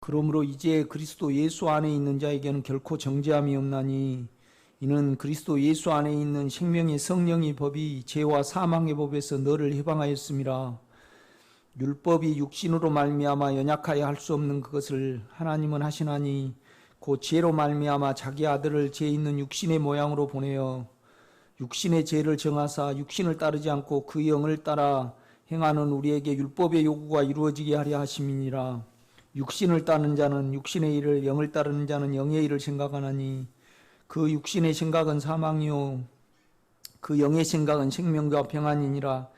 그러므로 이제 그리스도 예수 안에 있는 자에게는 결코 정죄함이 없나니 이는 그리스도 예수 안에 있는 생명의 성령의 법이 죄와 사망의 법에서 너를 해방하였음이라. 율법이 육신으로 말미암아 연약하여 할 수 없는 그것을 하나님은 하시나니 곧 죄로 말미암아 자기 아들을 죄 있는 육신의 모양으로 보내어 육신의 죄를 정하사 육신을 따르지 않고 그 영을 따라 행하는 우리에게 율법의 요구가 이루어지게 하려 하심이니라. 육신을 따르는 자는 육신의 일을, 영을 따르는 자는 영의 일을 생각하나니 그 육신의 생각은 사망이요 그 영의 생각은 생명과 평안이니라.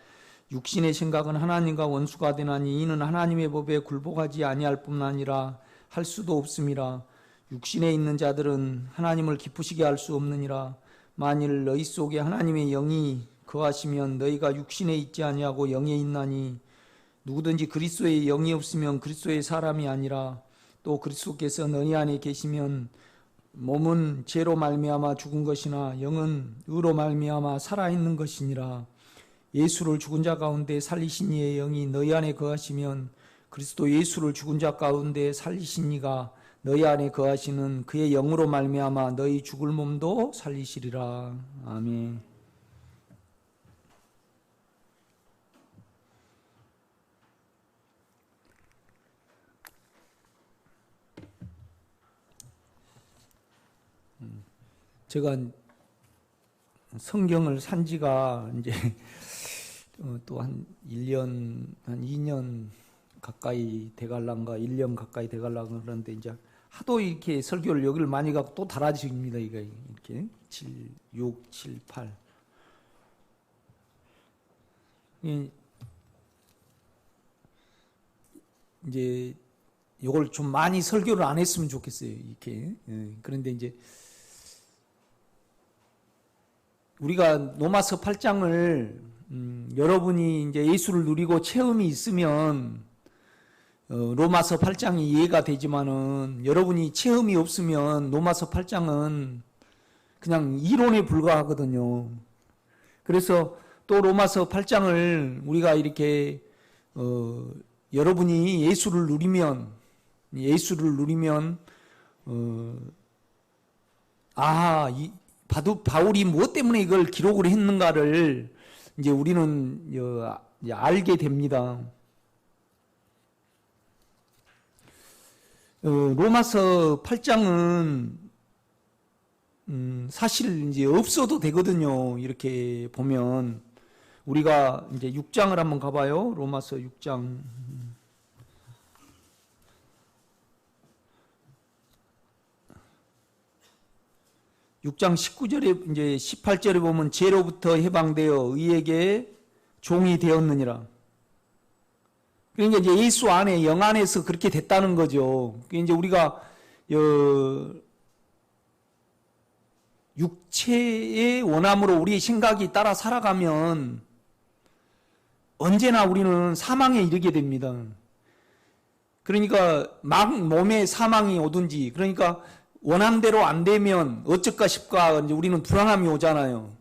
육신의 생각은 하나님과 원수가 되나니 이는 하나님의 법에 굴복하지 아니할 뿐 아니라 할 수도 없음이라. 육신에 있는 자들은 하나님을 기쁘시게 할 수 없느니라. 만일 너희 속에 하나님의 영이 거하시면 너희가 육신에 있지 아니하고 영에 있나니 누구든지 그리스도의 영이 없으면 그리스도의 사람이 아니라. 또 그리스도께서 너희 안에 계시면 몸은 죄로 말미암아 죽은 것이나 영은 의로 말미암아 살아있는 것이니라. 예수를 죽은 자 가운데 살리신 이의 영이 너희 안에 거하시면 그리스도 예수를 죽은 자 가운데 살리신 이가 너희 안에 거하시는 그의 영으로 말미암아 너희 죽을 몸도 살리시리라. 아멘. 제가 성경을 산 지가 이제 또 한 1년, 한 2년 가까이 돼갈란가, 1년 가까이 돼갈란가 그러는데 이제 하도 이렇게 설교를 여기를 많이 가고 또 달아집니다. 이렇게 7, 6, 7, 8. 이제 이걸 좀 많이 설교를 안 했으면 좋겠어요. 이렇게. 그런데 이제 우리가 로마서 8장을 여러분이 이제 예수를 누리고 체험이 있으면 로마서 8장이 이해가 되지만은 여러분이 체험이 없으면 로마서 8장은 그냥 이론에 불과하거든요. 그래서 또 로마서 8장을 우리가 이렇게 여러분이 예수를 누리면 바울이 무엇 때문에 이걸 기록을 했는가를 이제 우리는 알게 됩니다. 로마서 8장은 사실 이제 없어도 되거든요. 이렇게 보면 우리가 이제 6장을 한번 가봐요. 로마서 6장. 6장 19절에 이제 18절에 보면 죄로부터 해방되어 의에게 종이 되었느니라. 그러니까 이제 예수 안에 영 안에서 그렇게 됐다는 거죠. 이제 우리가 육체의 원함으로 우리의 생각이 따라 살아가면 언제나 우리는 사망에 이르게 됩니다. 그러니까 막 몸에 사망이 오든지 그러니까 원함대로 안 되면 어쩔까 싶까 이제 우리는 불안함이 오잖아요.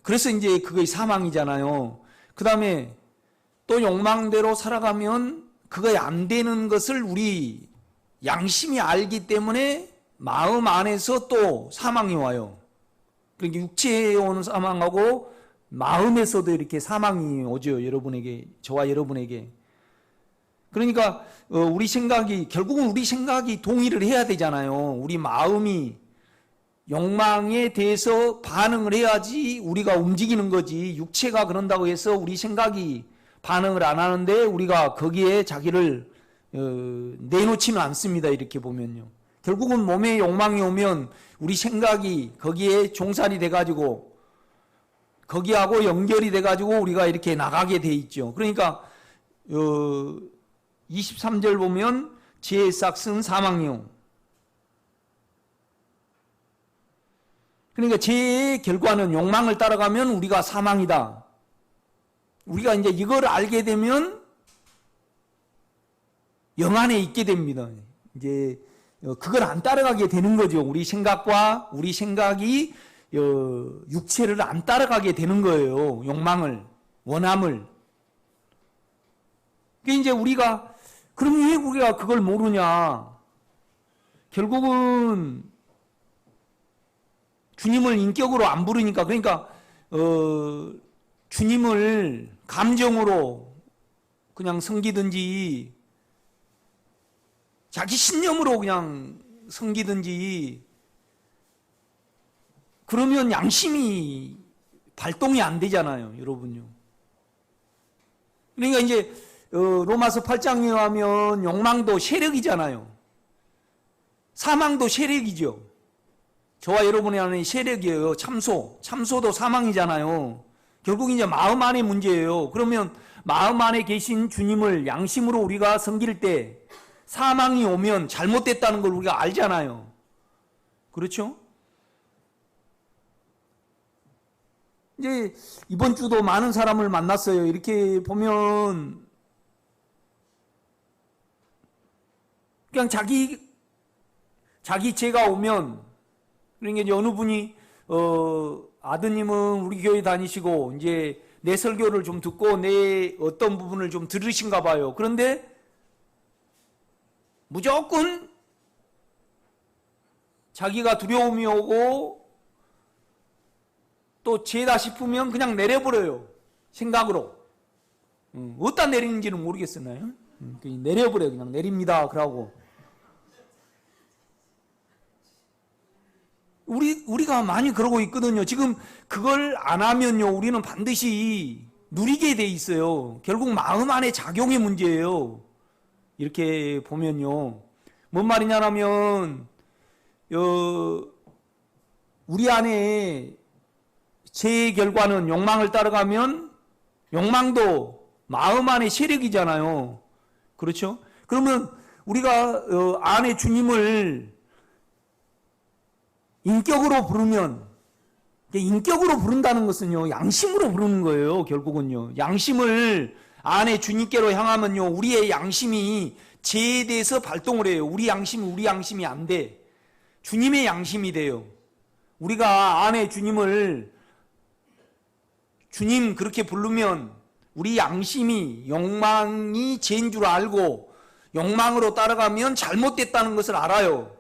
그래서 이제 그게 사망이잖아요. 그 다음에 또 욕망대로 살아가면 그게 안 되는 것을 우리 양심이 알기 때문에 마음 안에서 또 사망이 와요. 그러니까 육체에 오는 사망하고 마음에서도 이렇게 사망이 오죠. 여러분에게, 저와 여러분에게. 그러니까 결국은 우리 생각이 동의를 해야 되잖아요. 우리 마음이 욕망에 대해서 반응을 해야지 우리가 움직이는 거지. 육체가 그런다고 해서 우리 생각이 반응을 안 하는데 우리가 거기에 자기를 내놓지는 않습니다. 이렇게 보면요. 결국은 몸에 욕망이 오면 우리 생각이 거기에 종살이 돼가지고 거기하고 연결이 돼가지고 우리가 이렇게 나가게 돼 있죠. 그러니까 23절 보면 죄의 싹은 사망이요. 그러니까 죄의 결과는 욕망을 따라가면 우리가 사망이다. 우리가 이제 이걸 알게 되면 영 안에 있게 됩니다. 이제 그걸 안 따라가게 되는 거죠. 우리 생각이 육체를 안 따라가게 되는 거예요. 욕망을, 원함을. 그게 이제 우리가 그럼 왜 우리가 그걸 모르냐? 결국은 주님을 인격으로 안 부르니까, 그러니까 주님을 감정으로 그냥 섬기든지 자기 신념으로 그냥 섬기든지 그러면 양심이 발동이 안 되잖아요, 여러분요. 그러니까 이제 로마서 8장에 하면 욕망도 세력이잖아요. 사망도 세력이죠. 저와 여러분의 안에 세력이에요. 참소도 사망이잖아요. 결국 이제 마음 안의 문제예요. 그러면 마음 안에 계신 주님을 양심으로 우리가 섬길 때 사망이 오면 잘못됐다는 걸 우리가 알잖아요. 그렇죠? 이제 이번 주도 많은 사람을 만났어요. 이렇게 보면 그냥 자기 죄가 오면, 그러니까 이제 어느 분이 아드님은 우리 교회 다니시고 이제 내 설교를 좀 듣고 내 어떤 부분을 좀 들으신가 봐요. 그런데 무조건 자기가 두려움이 오고 또 죄다 싶으면 그냥 내려버려요. 생각으로. 어디다 내리는지는 모르겠었나요? 내려버려요. 그냥 내립니다. 그러고. 우리가 많이 그러고 있거든요. 지금 그걸 안 하면요, 우리는 반드시 누리게 돼 있어요. 결국 마음 안에 작용의 문제예요. 이렇게 보면요. 뭔 말이냐면, 우리 안에 죄의 결과는 욕망을 따라가면 욕망도 마음 안의 세력이잖아요. 그렇죠? 그러면 우리가 안에 주님을 인격으로 부르면, 인격으로 부른다는 것은요, 양심으로 부르는 거예요, 결국은요. 양심을 안에 주님께로 향하면요, 우리의 양심이 죄에 대해서 발동을 해요. 우리 양심이 안 돼. 주님의 양심이 돼요. 우리가 안에 주님 그렇게 부르면 우리 양심이 욕망이 죄인 줄 알고 욕망으로 따라가면 잘못됐다는 것을 알아요.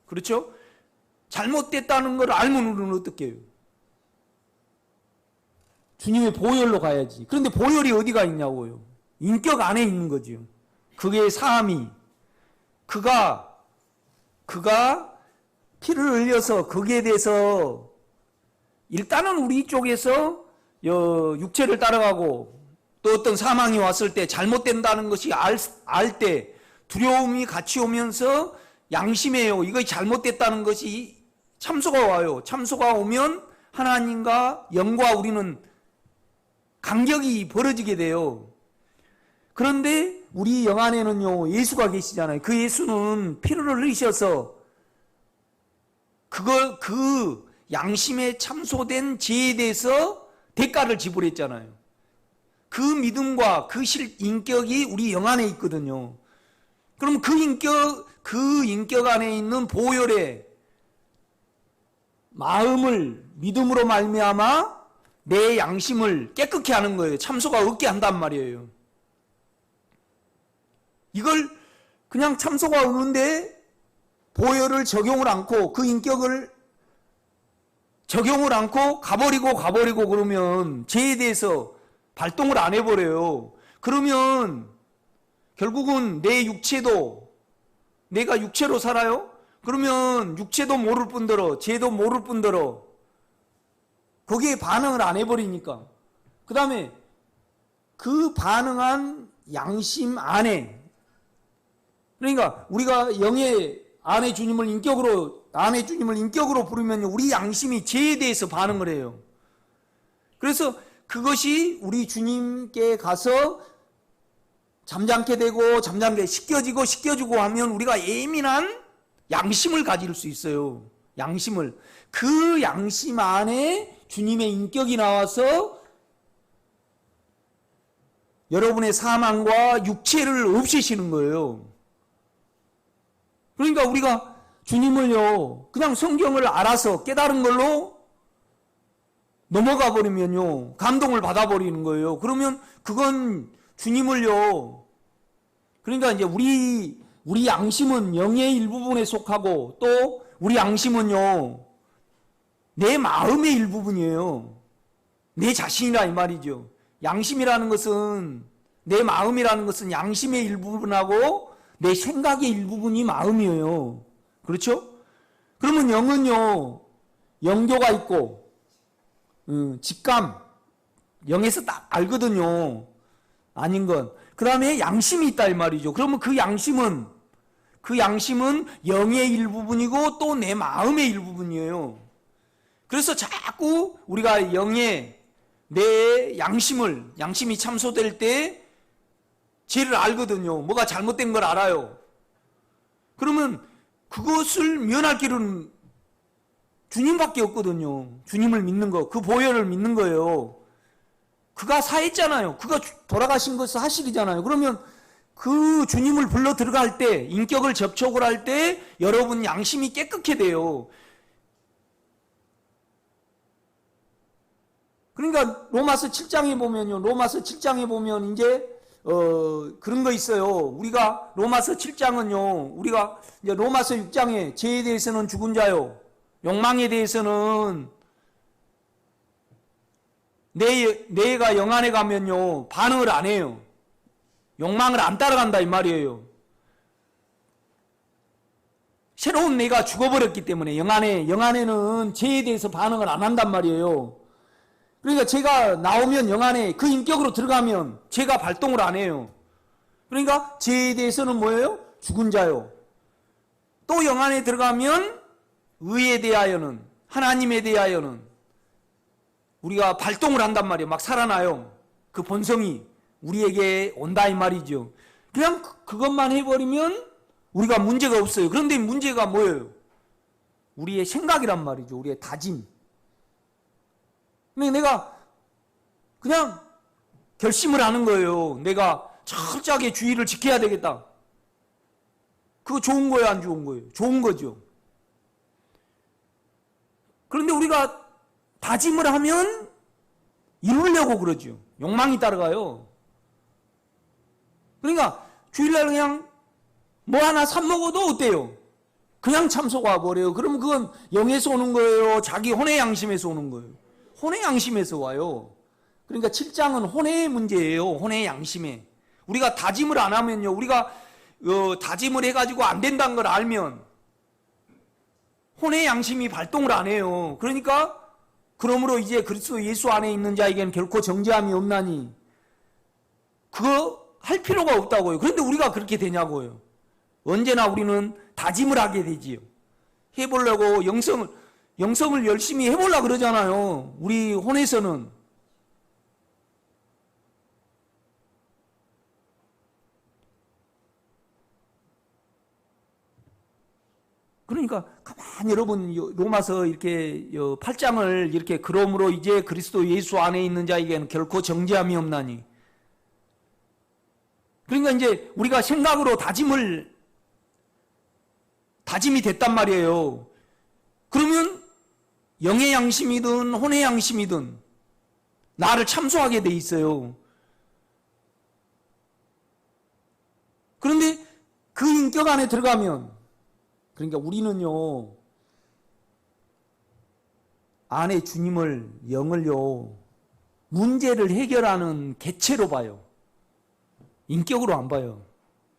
그렇죠? 잘못됐다는 걸 알면 우리는 어떻게 해요? 주님의 보혈로 가야지. 그런데 보혈이 어디가 있냐고요? 인격 안에 있는 거죠. 그게 사함이. 그가 피를 흘려서 거기에 대해서 일단은 우리 쪽에서 육체를 따라가고 또 어떤 사망이 왔을 때 잘못된다는 것이 알 때 두려움이 같이 오면서 양심이에요. 이거 잘못됐다는 것이 참소가 와요. 참소가 오면 하나님과 영과 우리는 간격이 벌어지게 돼요. 그런데 우리 영 안에는요, 예수가 계시잖아요. 그 예수는 피를 흘리셔서 그 양심에 참소된 죄에 대해서 대가를 지불했잖아요. 그 믿음과 그 인격이 우리 영 안에 있거든요. 그럼 그 인격 안에 있는 보혈에 마음을 믿음으로 말미암아 내 양심을 깨끗게 하는 거예요. 참소가 없게 한단 말이에요. 이걸 그냥 참소가 없는데 보혈을 적용을 않고 그 인격을 적용을 않고 가버리고 그러면 죄에 대해서 발동을 안 해버려요. 그러면 결국은 내 육체도 내가 육체로 살아요? 그러면 육체도 모를 뿐더러 죄도 모를 뿐더러 거기에 반응을 안 해버리니까 그 다음에 그 반응한 양심 안에 그러니까 우리가 영의 안에 주님을 인격으로 부르면 우리 양심이 죄에 대해서 반응을 해요. 그래서 그것이 우리 주님께 가서 잠잠게 되고 씻겨주고 하면 우리가 예민한 양심을 가질 수 있어요. 양심을. 그 양심 안에 주님의 인격이 나와서 여러분의 사망과 육체를 없애시는 거예요. 그러니까 우리가 주님을요, 그냥 성경을 알아서 깨달은 걸로 넘어가 버리면요, 감동을 받아버리는 거예요. 그러면 그건 주님을요, 그러니까 이제 우리 양심은 영의 일부분에 속하고 또 우리 양심은요 내 마음의 일부분이에요. 내 자신이라 이 말이죠. 양심이라는 것은 내 마음이라는 것은 양심의 일부분하고 내 생각의 일부분이 마음이에요. 그렇죠? 그러면 영은요 영교가 있고 직감 영에서 딱 알거든요. 아닌 건. 그 다음에 양심이 있다 이 말이죠. 그러면 그 양심은 영의 일부분이고 또 내 마음의 일부분이에요. 그래서 자꾸 우리가 영의 내 양심이 참소될 때 죄를 알거든요. 뭐가 잘못된 걸 알아요. 그러면 그것을 면할 길은 주님밖에 없거든요. 주님을 믿는 거, 그 보혈을 믿는 거예요. 그가 사했잖아요. 그가 돌아가신 것을 사실이잖아요. 그러면 그 주님을 불러 들어갈 때, 인격을 접촉을 할 때 여러분 양심이 깨끗게 돼요. 그러니까 로마서 7장에 보면 이제 그런 거 있어요. 우리가 로마서 7장은요. 우리가 이제 로마서 6장에 죄에 대해서는 죽은 자요. 욕망에 대해서는 내가 영 안에 가면요. 반응을 안 해요. 욕망을 안 따라간다 이 말이에요. 새로운 내가 죽어버렸기 때문에 영 안에는 죄에 대해서 반응을 안 한단 말이에요. 그러니까 제가 나오면 영 안에 그 인격으로 들어가면 죄가 발동을 안 해요. 그러니까 죄에 대해서는 뭐예요? 죽은 자요. 또 영 안에 들어가면 의에 대하여는 하나님에 대하여는 우리가 발동을 한단 말이에요. 막 살아나요. 그 본성이 우리에게 온다 이 말이죠. 그냥 그것만 해버리면 우리가 문제가 없어요. 그런데 문제가 뭐예요? 우리의 생각이란 말이죠. 우리의 다짐. 근데 내가 그냥 결심을 하는 거예요. 내가 철저하게 주의를 지켜야 되겠다. 그거 좋은 거예요, 안 좋은 거예요? 좋은 거죠. 그런데 우리가 다짐을 하면 이루려고 그러죠. 욕망이 따라가요. 그러니까 주일날 그냥 뭐 하나 사 먹어도 어때요? 그냥 참소가 버려요. 그러면 그건 영에서 오는 거예요? 자기 혼의 양심에서 오는 거예요? 혼의 양심에서 와요. 그러니까 7장은 혼의 문제예요. 혼의 양심에. 우리가 다짐을 안 하면요. 우리가 다짐을 해가지고 안 된다는 걸 알면 혼의 양심이 발동을 안 해요. 그러니까 그러므로 이제 그리스도 예수 안에 있는 자에게는 결코 정죄함이 없나니 그거 할 필요가 없다고요. 그런데 우리가 그렇게 되냐고요. 언제나 우리는 다짐을 하게 되지요. 해보려고 영성을 열심히 해보려고 그러잖아요. 우리 혼에서는. 그러니까 가만히 여러분 로마서 이렇게 8장을 이렇게 그러므로 이제 그리스도 예수 안에 있는 자에게는 결코 정죄함이 없나니. 그러니까 이제 우리가 생각으로 다짐이 됐단 말이에요. 그러면 영의 양심이든 혼의 양심이든 나를 참소하게 돼 있어요. 그런데 그 인격 안에 들어가면 그러니까 우리는요 안에 주님을 영을요 문제를 해결하는 개체로 봐요. 인격으로 안 봐요.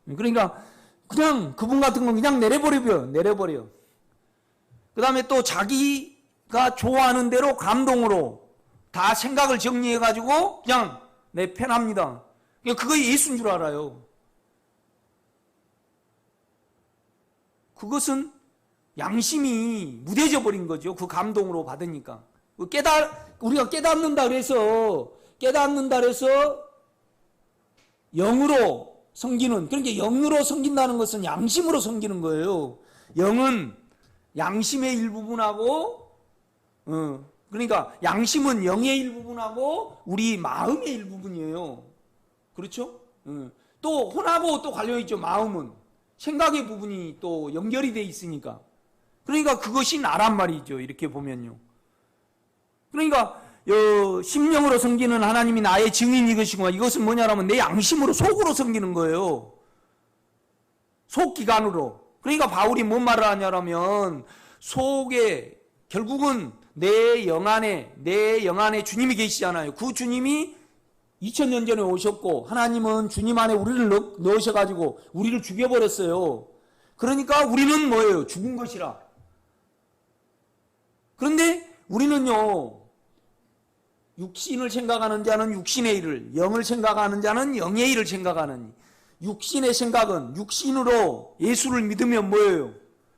그러니까 그냥 그분 같은 건 그냥 내려버려. 그 다음에 또 자기가 좋아하는 대로 감동으로 다 생각을 정리해가지고 그냥 내 편합니다. 그거 예수인 줄 알아요. 그것은 양심이 무뎌져 버린 거죠. 그 감동으로 받으니까. 우리가 깨닫는다 그래서 영으로 섬기는, 그러니까 영으로 섬긴다는 것은 양심으로 섬기는 거예요. 영은 양심의 일부분하고, 그러니까 양심은 영의 일부분하고 우리 마음의 일부분이에요. 그렇죠? 또 혼하고 또 관련있죠. 마음은. 생각의 부분이 또 연결이 돼 있으니까. 그러니까 그것이 나란 말이죠. 이렇게 보면요. 그러니까 심령으로 섬기는 하나님이 나의 증인이 것이고 이것은 뭐냐면 내 양심으로 속으로 섬기는 거예요. 속기관으로. 그러니까 바울이 뭔 말을 하냐면 속에 결국은 내 영 안에 주님이 계시잖아요. 그 주님이 2000년 전에 오셨고 하나님은 주님 안에 우리를 넣으셔가지고 우리를 죽여버렸어요. 그러니까 우리는 뭐예요? 죽은 것이라. 그런데 우리는요, 육신을 생각하는 자는 육신의 일을, 영을 생각하는 자는 영의 일을 생각하느니, 육신의 생각은 육신으로 예수를 믿으면 뭐예요?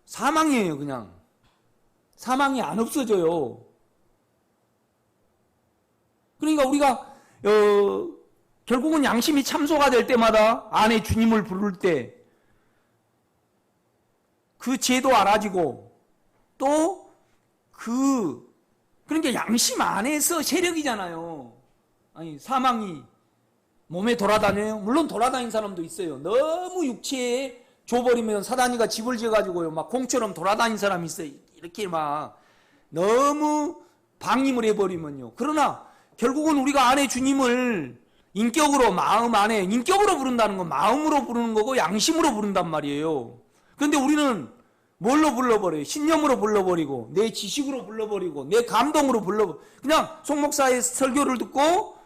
사망이에요. 그냥 사망이 안 없어져요. 그러니까 우리가 결국은 양심이 참소가 될 때마다 안에 주님을 부를 때 그 죄도 알아지고 또 그러니까 양심 안에서 세력이잖아요. 아니 사망이 몸에 돌아다녀요. 물론 돌아다니는 사람도 있어요. 너무 육체에 줘버리면 사단이가 집을 지어가지고요 막 공처럼 돌아다니는 사람이 있어요. 이렇게 막 너무 방임을 해버리면요. 그러나 결국은 우리가 안에 주님을 인격으로 마음 안에 인격으로 부른다는 건 마음으로 부르는 거고 양심으로 부른단 말이에요. 그런데 우리는 뭘로 불러버려요? 신념으로 불러버리고 내 지식으로 불러버리고 내 감동으로 불러버리고 그냥 송 목사의 설교를 듣고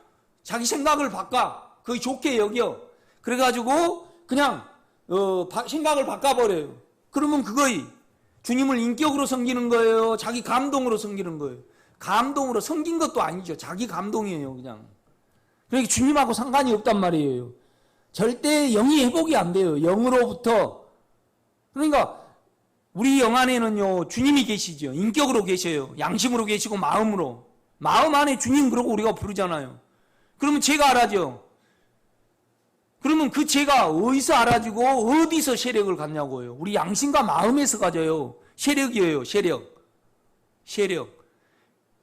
자기 생각을 바꿔 그게 좋게 여겨. 그래가지고 그냥 생각을 바꿔버려요. 그러면 그거이 주님을 인격으로 섬기는 거예요? 자기 감동으로 섬기는 거예요? 감동으로 섬긴 것도 아니죠. 자기 감동이에요. 그냥. 그러니까 주님하고 상관이 없단 말이에요. 절대 영이 회복이 안 돼요. 영으로부터. 그러니까 우리 영 안에는요 주님이 계시죠. 인격으로 계셔요. 양심으로 계시고 마음으로. 마음 안에 주님 그러고 우리가 부르잖아요. 그러면 죄가 알아져. 그러면 그 죄가 어디서 알아지고 어디서 세력을 갖냐고요. 우리 양심과 마음에서 가져요. 세력이에요. 세력.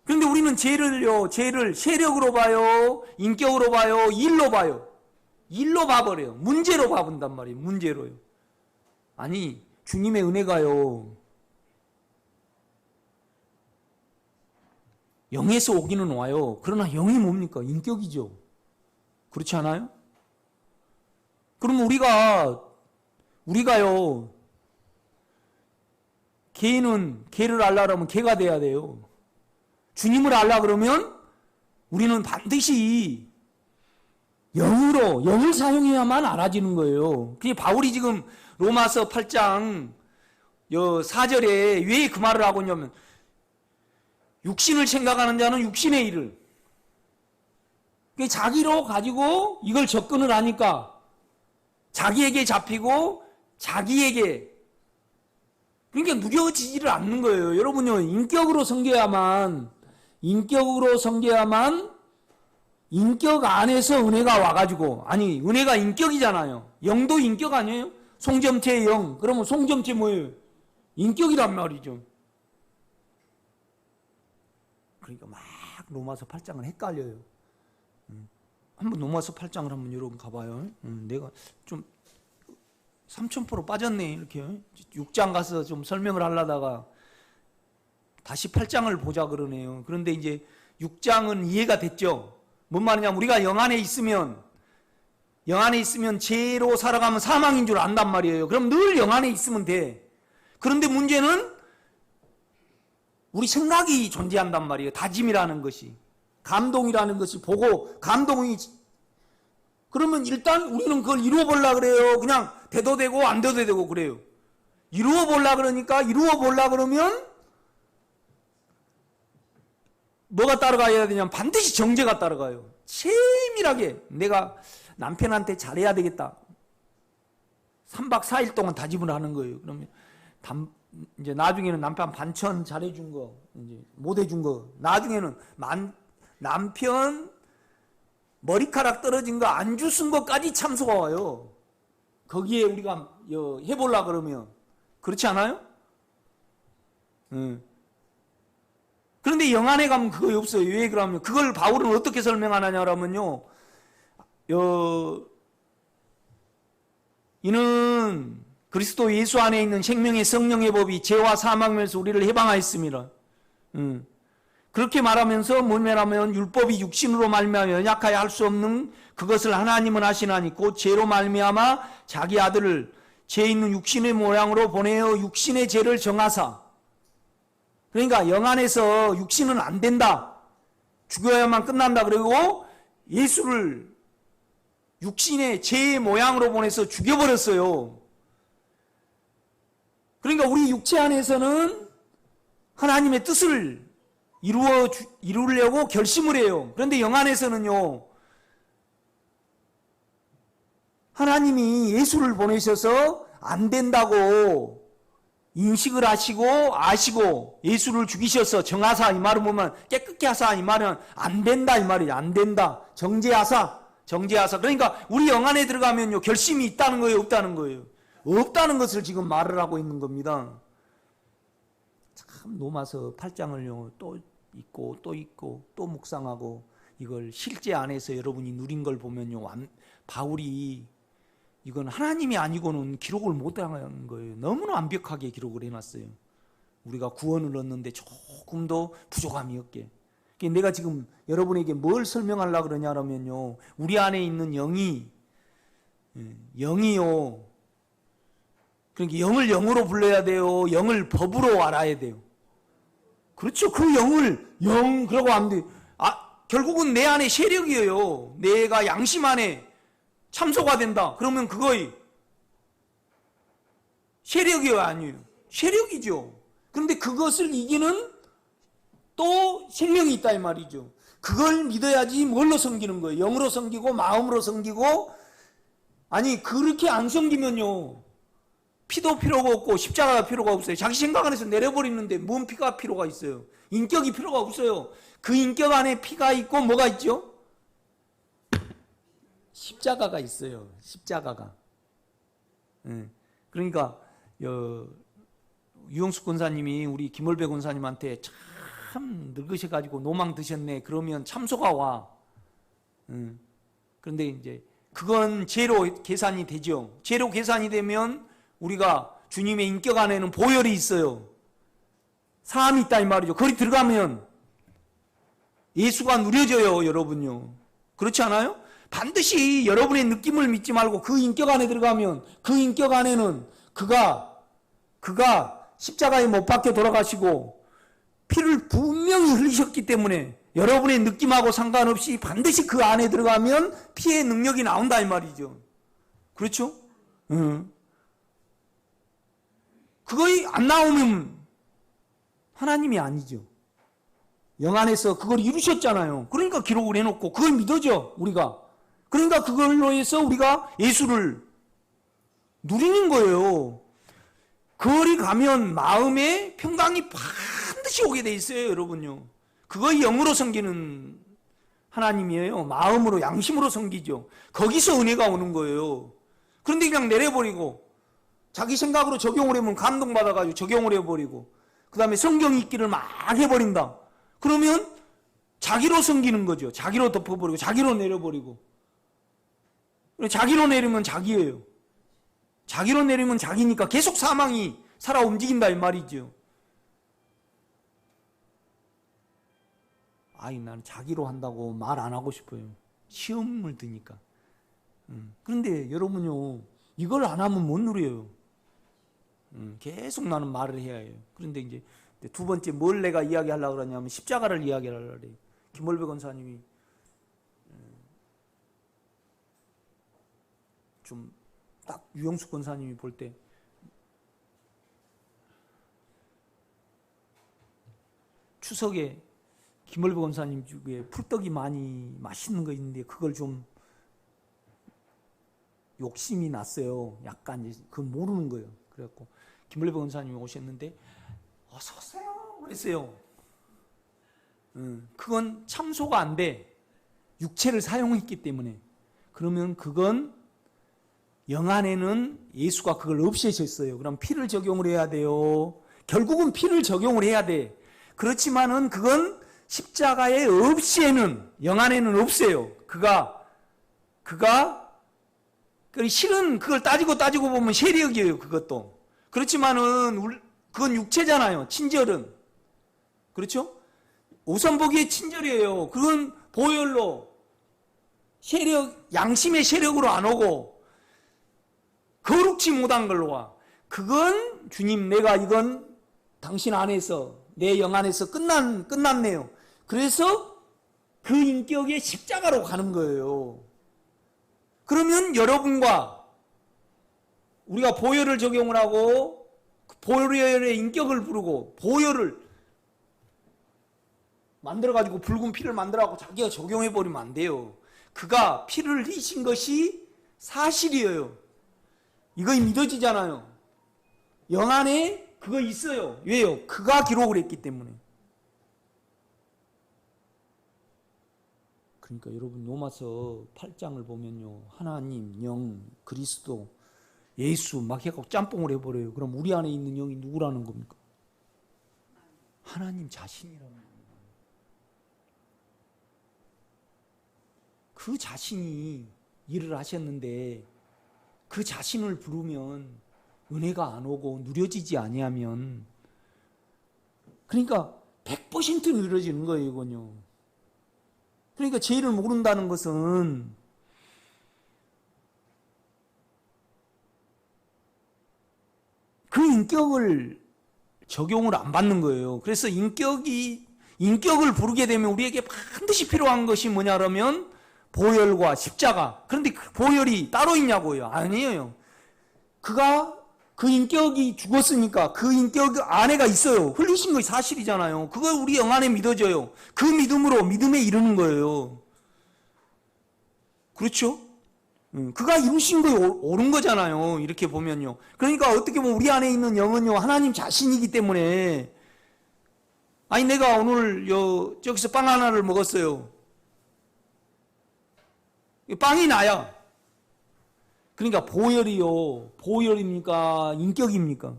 그런데 우리는 죄를 세력으로 봐요. 인격으로 봐요. 일로 봐요. 일로 봐버려요. 문제로 봐본단 말이에요. 문제로요. 아니 주님의 은혜가요 영에서 오기는 와요. 그러나 영이 뭡니까? 인격이죠. 그렇지 않아요? 그럼 우리가요 개를 알려면 개가 돼야 돼요. 주님을 알라 그러면 우리는 반드시 영을 사용해야만 알아지는 거예요. 그게 바울이 지금 로마서 8장 4절에 왜 그 말을 하고 있냐면 육신을 생각하는 자는 육신의 일을 자기로 가지고 이걸 접근을 하니까 자기에게 잡히고 자기에게 그러니까 누겨지지를 않는 거예요. 여러분요 인격으로 섬겨야만 인격 안에서 은혜가 와가지고 아니 은혜가 인격이잖아요. 영도 인격 아니에요? 송점체의 영. 그러면 송점체 뭐예요? 인격이란 말이죠. 그러니까 막 로마서 8장을 헷갈려요. 한번 로마서 8장을 한번 여러분 가봐요. 내가 좀 3000% 빠졌네 이렇게 6장 가서 좀 설명을 하려다가 다시 8장을 보자 그러네요. 그런데 이제 6장은 이해가 됐죠. 뭔 말이냐면 우리가 영 안에 있으면 죄로 살아가면 사망인 줄 안단 말이에요. 그럼 늘 영 안에 있으면 돼. 그런데 문제는 우리 생각이 존재한단 말이에요. 다짐이라는 것이, 감동이라는 것이 보고 감동이 그러면 일단 우리는 그걸 이루어보려고 그래요. 그냥 돼도 되고 안 돼도 되고 그래요. 이루어보려고 그러면 뭐가 따라가야 되냐면 반드시 정죄가 따라가요. 세밀하게 내가 남편한테 잘해야 되겠다. 3박 4일 동안 다짐을 하는 거예요. 그러면 이제 나중에는 남편 반천 잘해준 거, 이제 못해준 거, 나중에는 남편 머리카락 떨어진 거 안 주순 것까지 참소가 와요. 거기에 우리가 해보려고 그러면 그렇지 않아요? 그런데 영 안에 가면 그거 없어요. 왜 그러면 그걸 바울은 어떻게 설명하느냐면요. 이는 그리스도 예수 안에 있는 생명의 성령의 법이 죄와 사망에서 우리를 해방하였습니다. 그렇게 말하면서 뭐냐면 율법이 육신으로 말미암아 연약하여 할 수 없는 그것을 하나님은 하시나니 곧 죄로 말미암아 자기 아들을 죄 있는 육신의 모양으로 보내어 육신의 죄를 정하사. 그러니까 영 안에서 육신은 안 된다. 죽여야만 끝난다. 그리고 예수를 육신의 죄의 모양으로 보내서 죽여버렸어요. 그러니까 우리 육체 안에서는 하나님의 뜻을 이루려고 결심을 해요. 그런데 영 안에서는요, 하나님이 예수를 보내셔서 안 된다고 인식을 하시고 아시고 예수를 죽이셔서 정하사, 이 말은 보면 깨끗게 하사, 이 말은 안 된다 이 말이에요. 안 된다. 정죄하사. 그러니까 우리 영 안에 들어가면요, 결심이 있다는 거예요, 없다는 거예요? 없다는 것을 지금 말을 하고 있는 겁니다. 참 로마서 8장을요 또 읽고 또 묵상하고 이걸 실제 안에서 여러분이 누린 걸 보면요, 바울이 이건 하나님이 아니고는 기록을 못하는 거예요. 너무나 완벽하게 기록을 해놨어요. 우리가 구원을 얻는데 조금도 부족함이 없게. 내가 지금 여러분에게 뭘 설명하려고 그러냐면요, 우리 안에 있는 영이요, 그러니까 영을 영으로 불러야 돼요, 영을 법으로 알아야 돼요. 그렇죠. 그 영을 영 그러고 하면 돼. 결국은 내 안에 세력이에요. 내가 양심 안에 참소가 된다. 그러면 그거의 세력이에요, 아니에요? 세력이죠. 그런데 그것을 이기는 또 생명이 있다 이 말이죠. 그걸 믿어야지 뭘로 섬기는 거예요? 영으로 섬기고 마음으로 섬기고. 아니 그렇게 안 섬기면요, 피도 필요가 없고 십자가가 필요가 없어요. 자기 생각 안에서 내려버리는데 뭔 피가 필요가 있어요? 인격이 필요가 없어요. 그 인격 안에 피가 있고 뭐가 있죠? 십자가가 있어요. 십자가가. 그러니까 유영숙 권사님이 우리 김월배 권사님한테 참 늙으셔가지고 노망 드셨네, 그러면 참소가 와. 그런데 이제 그건 죄로 계산이 되죠. 죄로 계산이 되면 우리가 주님의 인격 안에는 보혈이 있어요. 사함이 있다 이 말이죠. 거기 들어가면 예수가 누려져요, 여러분요. 그렇지 않아요? 반드시 여러분의 느낌을 믿지 말고 그 인격 안에 들어가면 그 인격 안에는 그가 십자가에 못 박혀 돌아가시고 피를 분명히 흘리셨기 때문에 여러분의 느낌하고 상관없이 반드시 그 안에 들어가면 피의 능력이 나온다 이 말이죠. 그렇죠? 그거이 안 나오면 하나님이 아니죠. 영 안에서 그걸 이루셨잖아요. 그러니까 기록을 해놓고 그걸 믿어죠, 우리가. 그러니까 그걸로 해서 우리가 예수를 누리는 거예요. 거리 가면 마음에 평강이 반드시 오게 돼 있어요, 여러분요. 그거 영으로 섬기는 하나님이에요. 마음으로, 양심으로 섬기죠. 거기서 은혜가 오는 거예요. 그런데 그냥 내려버리고 자기 생각으로 적용을 해보면 감동받아가지고 적용을 해버리고 그 다음에 성경 읽기를 막 해버린다. 그러면 자기로 섬기는 거죠. 자기로 덮어버리고 자기로 내려버리고. 자기로 내리면 자기예요. 자기로 내리면 자기니까 계속 사망이 살아 움직인다 이 말이죠. 나는 자기로 한다고 말 안 하고 싶어요. 시험을 드니까. 그런데 여러분요, 이걸 안 하면 못 누려요. 계속 나는 말을 해야 해요. 그런데 이제 두 번째 뭘 내가 이야기하려고 그러냐면 십자가를 이야기하려고 그래요. 김월배 권사님이 좀 딱 유영숙 권사님이 볼 때 추석에 김월배 권사님 집에 풀떡이 많이 맛있는 거 있는데 그걸 좀 욕심이 났어요. 약간 그건 모르는 거예요. 그래갖고 김월배 권사님이 오셨는데 어서 오세요 그랬어요. 그건 참소가 안 돼. 육체를 사용했기 때문에. 그러면 그건 영 안에는 예수가 그걸 없애셨어요. 그럼 피를 적용을 해야 돼요. 결국은 피를 적용을 해야 돼. 그렇지만은 그건 십자가의 없이에는 영 안에는 없어요. 그가 실은 그걸 따지고 보면 세력이에요. 그것도. 그렇지만은 그건 육체잖아요. 친절은. 그렇죠? 우선 보기에 친절이에요. 그건 보혈로 세력, 양심의 세력으로 안 오고 거룩지 못한 걸로와. 그건 주님, 내가 이건 당신 안에서, 내 영 안에서 끝났네요. 그래서 그 인격의 십자가로 가는 거예요. 그러면 여러분과 우리가 보혈을 적용을 하고 보혈의 인격을 부르고 보혈을 만들어가지고 붉은 피를 만들어가지고 자기가 적용해버리면 안 돼요. 그가 피를 흘리신 것이 사실이에요. 이거 믿어지잖아요. 영 안에 그거 있어요. 왜요? 그가 기록을 했기 때문에. 그러니까 여러분 로마서 8장을 보면요, 하나님, 영, 그리스도, 예수 막 해갖고 짬뽕을 해버려요. 그럼 우리 안에 있는 영이 누구라는 겁니까? 하나님 자신이라는 겁니다. 그 자신이 일을 하셨는데 그 자신을 부르면 은혜가 안 오고 누려지지 아니하면, 그러니까 100% 누려지는 거예요, 이건요. 그러니까 죄를 모른다는 것은 그 인격을 적용을 안 받는 거예요. 그래서 인격을 부르게 되면 우리에게 반드시 필요한 것이 뭐냐 그러면 보혈과 십자가. 그런데 그 보혈이 따로 있냐고요? 아니에요. 그 인격이 죽었으니까 그 인격 안에가 있어요. 흘리신 것이 사실이잖아요. 그걸 우리 영 안에 믿어져요. 그 믿음으로 믿음에 이르는 거예요. 그렇죠? 그가 이루신 거에 옳은 거잖아요. 이렇게 보면요. 그러니까 어떻게 보면 우리 안에 있는 영은요, 하나님 자신이기 때문에, 아니 내가 오늘 저기서 빵 하나를 먹었어요. 빵이 나야. 그러니까 보혈이요, 보혈입니까? 인격입니까?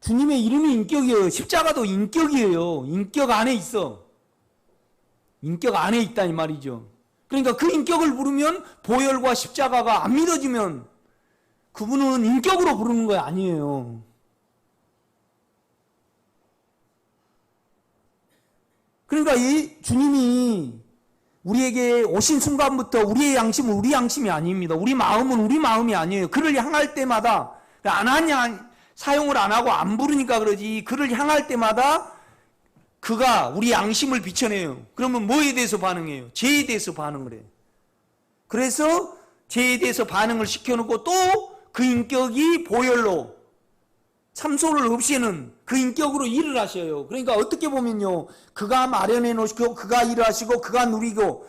주님의 이름이 인격이에요. 십자가도 인격이에요. 인격 안에 있어. 인격 안에 있다 이 말이죠. 그러니까 그 인격을 부르면 보혈과 십자가가 안 믿어지면 그분은 인격으로 부르는 거 아니에요. 그러니까 이 주님이 우리에게 오신 순간부터 우리의 양심은 우리 양심이 아닙니다. 우리 마음은 우리 마음이 아니에요. 그를 향할 때마다 안 하냐, 사용을 안 하고 안 부르니까 그러지, 그를 향할 때마다 그가 우리 양심을 비춰내요. 그러면 뭐에 대해서 반응해요? 죄에 대해서 반응을 해요. 그래서 죄에 대해서 반응을 시켜놓고 또 그 인격이 보혈로 참소를 없이는 그 인격으로 일을 하셔요. 그러니까 어떻게 보면요, 그가 마련해 놓으시고 그가 일하시고 그가 누리고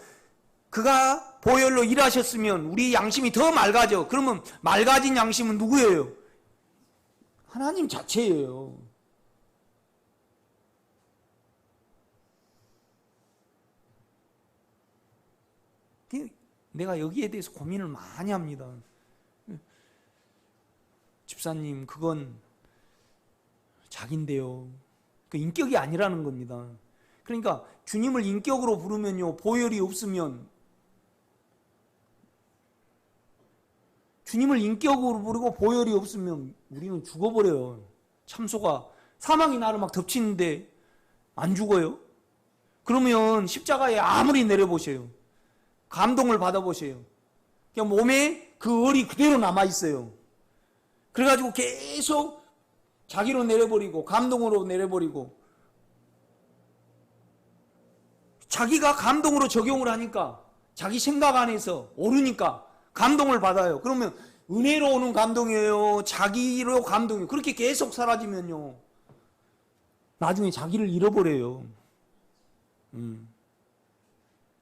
그가 보혈로 일하셨으면 우리 양심이 더 맑아져. 그러면 맑아진 양심은 누구예요? 하나님 자체예요. 내가 여기에 대해서 고민을 많이 합니다. 집사님, 그건 자기인데요. 그 인격이 아니라는 겁니다. 그러니까 주님을 인격으로 부르면요, 보혈이 없으면, 주님을 인격으로 부르고 보혈이 없으면 우리는 죽어버려요. 참소가, 사망이 나를 막 덮치는데 안 죽어요? 그러면 십자가에 아무리 내려보세요. 감동을 받아보세요. 그냥 몸에 그 얼이 그대로 남아있어요. 그래가지고 계속 자기로 내려버리고 감동으로 내려버리고, 자기가 감동으로 적용을 하니까 자기 생각 안에서 오르니까 감동을 받아요. 그러면 은혜로 오는 감동이에요? 자기로 감동이에요? 그렇게 계속 사라지면요, 나중에 자기를 잃어버려요.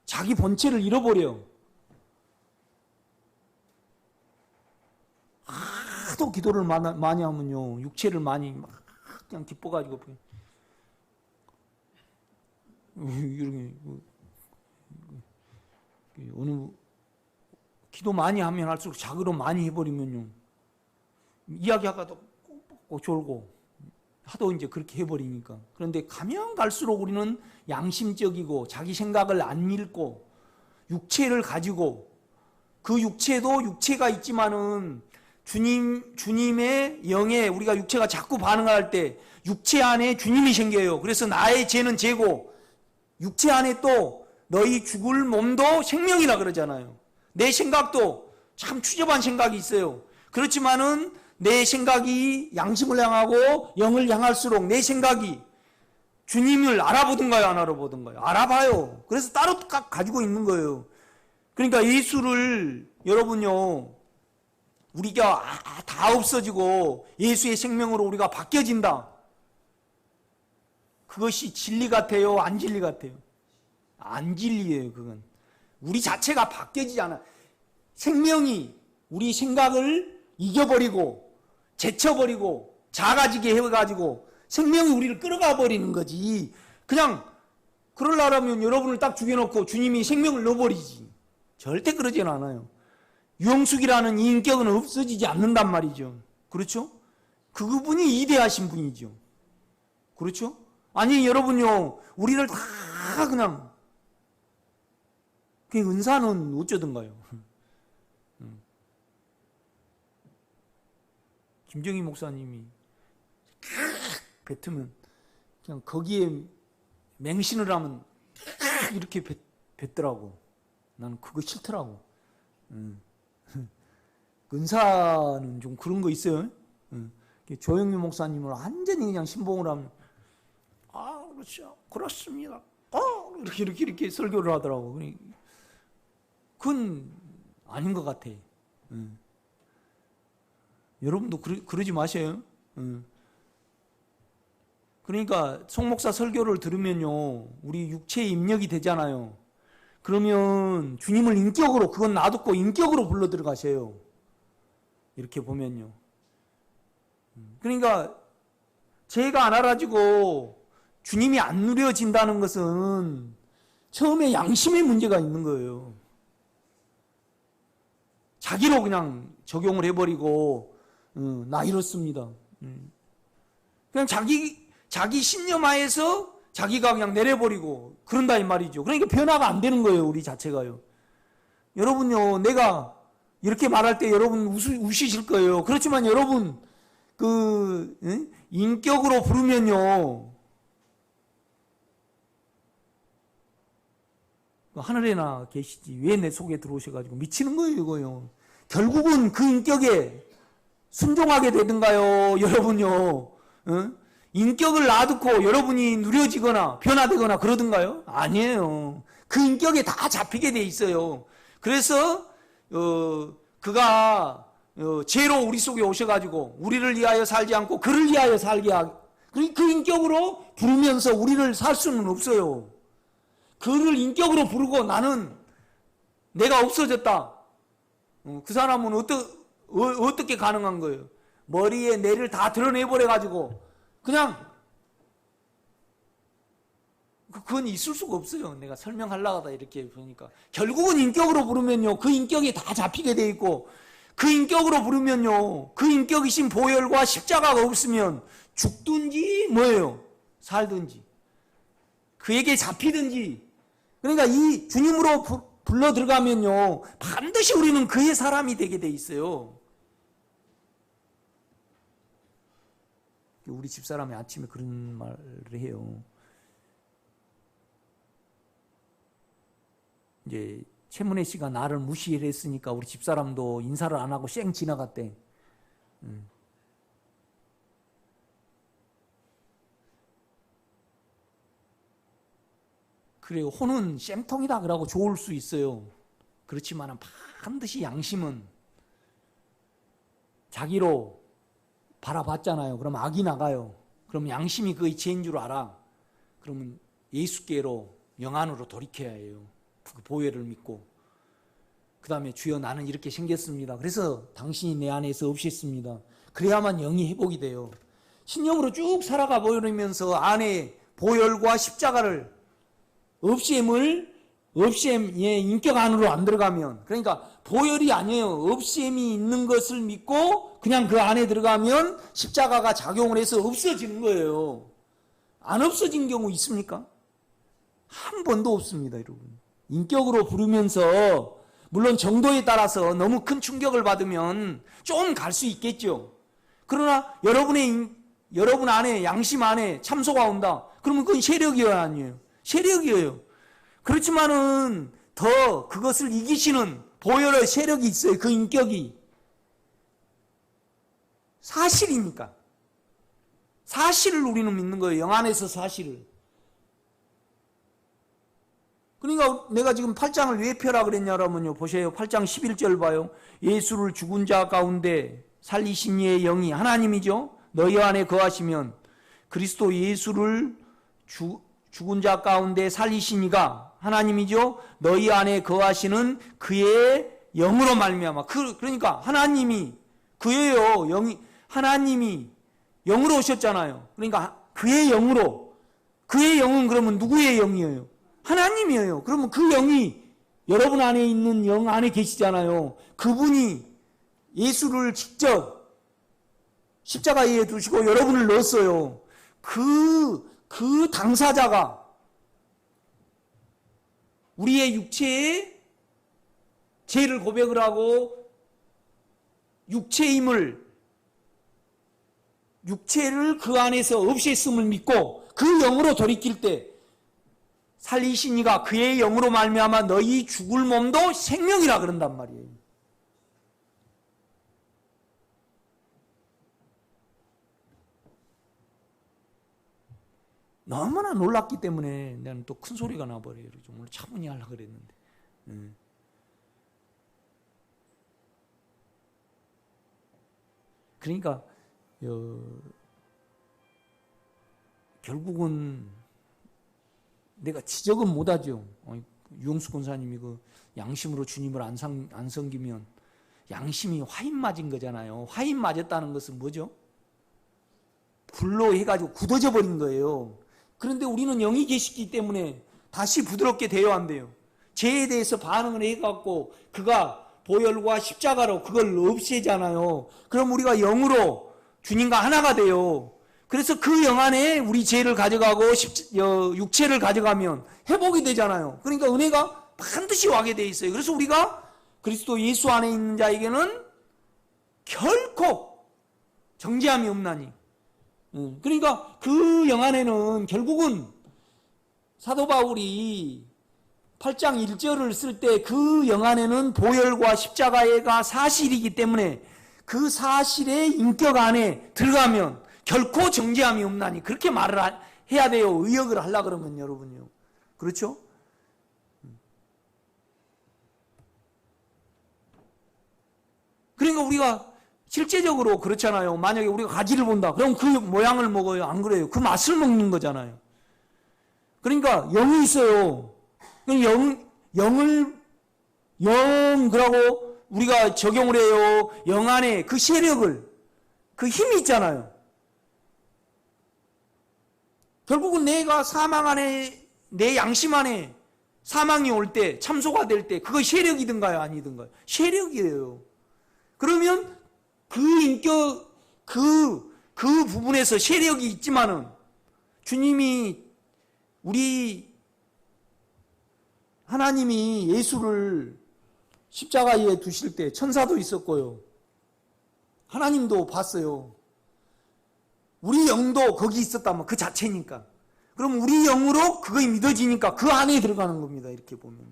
자기 본체를 잃어버려요. 하도 기도를 많이 하면요, 육체를 많이 막 그냥 기뻐가지고 이렇게 어느 기도 많이 하면 할수록 자기로 많이 해버리면요, 이야기하다가 꼭 졸고 하도 이제 그렇게 해버리니까. 그런데 가면 갈수록 우리는 양심적이고 자기 생각을 안 읽고 육체를 가지고, 그 육체도 육체가 있지만은 주님의 영에 우리가 육체가 자꾸 반응할 때 육체 안에 주님이 생겨요. 그래서 나의 죄는 죄고 육체 안에 또 너희 죽을 몸도 생명이라 그러잖아요. 내 생각도 참 추접한 생각이 있어요. 그렇지만은 내 생각이 양심을 향하고 영을 향할수록 내 생각이 주님을 알아보든가요, 안 알아보든가요? 알아봐요. 그래서 따로 가지고 있는 거예요. 그러니까 예수를 여러분요, 우리가 다 없어지고 예수의 생명으로 우리가 바뀌어진다. 그것이 진리 같아요? 안 진리 같아요? 안 진리예요, 그건. 우리 자체가 바뀌어지지 않아. 생명이 우리 생각을 이겨버리고 제쳐버리고 작아지게 해가지고 생명이 우리를 끌어가 버리는 거지. 그냥 그러려면 여러분을 딱 죽여놓고 주님이 생명을 넣어버리지. 절대 그러진 않아요. 유영숙이라는 이 인격은 없어지지 않는단 말이죠. 그렇죠? 그분이 이대하신 분이죠. 그렇죠? 아니 여러분요, 우리를 다 그냥 그 은사는 어쩌든가요. 김정희 목사님이 뱉으면 그냥 거기에 맹신을 하면 이렇게 뱉더라고. 나는 그거 싫더라고. 은사는 좀 그런 거 있어요. 조영민 목사님을 완전히 그냥 신봉을 하면 그렇죠, 그렇습니다. 이렇게 설교를 하더라고. 그건 아닌 것 같아. 여러분도 그러지 마세요. 그러니까 송 목사 설교를 들으면요, 우리 육체에 입력이 되잖아요. 그러면 주님을 인격으로, 그건 놔두고 인격으로 불러 들어가세요. 이렇게 보면요. 그러니까 죄가 안 알아지고 주님이 안 누려진다는 것은 처음에 양심의 문제가 있는 거예요. 자기로 그냥 적용을 해버리고 나 이렇습니다. 그냥 자기 신념하에서 자기가 그냥 내려버리고 그런다 이 말이죠. 그러니까 변화가 안 되는 거예요, 우리 자체가요. 여러분요, 내가 이렇게 말할 때 여러분 우시실 거예요. 그렇지만 여러분 인격으로 부르면요, 하늘에나 계시지 왜 내 속에 들어오셔가지고 미치는 거예요, 이거요. 결국은 그 인격에 순종하게 되든가요, 여러분요. 인격을 놔두고 여러분이 누려지거나 변화되거나 그러든가요? 아니에요. 그 인격에 다 잡히게 돼 있어요. 그래서 그가 죄로 우리 속에 오셔가지고 우리를 위하여 살지 않고 그를 위하여 살게 하고 그 인격으로 부르면서 우리를 살 수는 없어요. 그를 인격으로 부르고 나는 내가 없어졌다. 그 사람은 어떻게 가능한 거예요? 머리에 뇌를 다 드러내버려가지고 그냥 그건 있을 수가 없어요. 내가 설명하려고 하다 이렇게 보니까 결국은 인격으로 부르면요, 그 인격이 다 잡히게 돼 있고, 그 인격으로 부르면요, 그 인격이신 보혈과 십자가가 없으면 죽든지 뭐예요, 살든지 그에게 잡히든지. 그러니까 이 주님으로 불러 들어가면요, 반드시 우리는 그의 사람이 되게 돼 있어요. 우리 집사람이 아침에 그런 말을 해요. 이제 최문혜 씨가 나를 무시했으니까 우리 집사람도 인사를 안 하고 쌩 지나갔대. 그래요. 혼은 쌤통이다 그러고 좋을 수 있어요. 그렇지만 반드시 양심은 자기로 바라봤잖아요. 그럼 악이 나가요. 그럼 양심이 그의 죄인 줄 알아. 그러면 예수께로 영안으로 돌이켜야 해요. 그 보혈을 믿고. 그 다음에 주여 나는 이렇게 생겼습니다. 그래서 당신이 내 안에서 없앴습니다. 그래야만 영이 회복이 돼요. 신령으로 쭉 살아가 버리면서 안에 보혈과 십자가를 없앰의 인격 안으로 안 들어가면, 그러니까 보혈이 아니에요. 없앰이 있는 것을 믿고 그냥 그 안에 들어가면 십자가가 작용을 해서 없어지는 거예요. 안 없어진 경우 있습니까? 한 번도 없습니다, 여러분. 인격으로 부르면서 물론 정도에 따라서 너무 큰 충격을 받으면 좀 갈 수 있겠죠. 그러나 여러분 안에, 양심 안에 참소가 온다. 그러면 그건 세력이어야 아니에요. 세력이에요. 그렇지만은 더 그것을 이기시는 보혈의 세력이 있어요. 그 인격이. 사실이니까. 사실을 우리는 믿는 거예요. 영 안에서 사실을. 그러니까 내가 지금 8장을 왜 펴라 그랬냐면요. 보세요. 8장 11절 봐요. 예수를 죽은 자 가운데 살리신 이의 영이 하나님이죠. 너희 안에 거하시면 그리스도 예수를 죽은 자 가운데 살리신 이가 하나님이죠. 너희 안에 거하시는 그의 영으로 말미암아. 그러니까 하나님이 그예요. 하나님이 영으로 오셨잖아요. 그러니까 그의 영으로. 그의 영은 그러면 누구의 영이에요? 하나님이에요. 그러면 그 영이 여러분 안에 있는 영 안에 계시잖아요. 그분이 예수를 직접 십자가에 두시고 여러분을 넣었어요. 그 당사자가 우리의 육체의 죄를 고백을 하고 육체를 그 안에서 없앴음을 믿고 그 영으로 돌이킬 때 살리신 이가 그의 영으로 말미암아 너희 죽을 몸도 생명이라 그런단 말이에요. 너무나 놀랐기 때문에 나는 또 큰 소리가 나버려요. 오늘 차분히 하려고 그랬는데. 그러니까 결국은 내가 지적은 못하죠. 유영수 권사님이 그 양심으로 주님을 안 섬기면 양심이 화인 맞은 거잖아요. 화인 맞았다는 것은 뭐죠? 불로 해가지고 굳어져 버린 거예요. 그런데 우리는 영이 계시기 때문에 다시 부드럽게 되어야 한대요. 죄에 대해서 반응을 해갖고 그가 보혈과 십자가로 그걸 없애잖아요. 그럼 우리가 영으로 주님과 하나가 돼요. 그래서 그 영 안에 우리 죄를 가져가고 육체를 가져가면 회복이 되잖아요. 그러니까 은혜가 반드시 와게 돼 있어요. 그래서 우리가 그리스도 예수 안에 있는 자에게는 결코 정죄함이 없나니. 그러니까 그 영 안에는 결국은 사도 바울이 8장 1절을 쓸 때 그 영 안에는 보혈과 십자가가 사실이기 때문에 그 사실의 인격 안에 들어가면 결코 정죄함이 없나니 그렇게 말을 해야 돼요. 의역을 하려고 그러면 여러분요. 그렇죠? 그러니까 우리가 실제적으로 그렇잖아요. 만약에 우리가 가지를 본다. 그럼 그 모양을 먹어요. 안 그래요? 그 맛을 먹는 거잖아요. 그러니까 영이 있어요. 그러고 우리가 적용을 해요. 영 안에 그 세력을, 그 힘이 있잖아요. 결국은 내가 사망 안에, 내 양심 안에 사망이 올 때, 참소가 될 때, 그거 세력이든가요? 아니든가요? 세력이에요. 그러면 그 인격, 그 부분에서 세력이 있지만은 주님이 하나님이 예수를 십자가에 두실 때 천사도 있었고요. 하나님도 봤어요. 우리 영도 거기 있었다면 그 자체니까. 그럼 우리 영으로 그거 믿어지니까 그 안에 들어가는 겁니다. 이렇게 보면.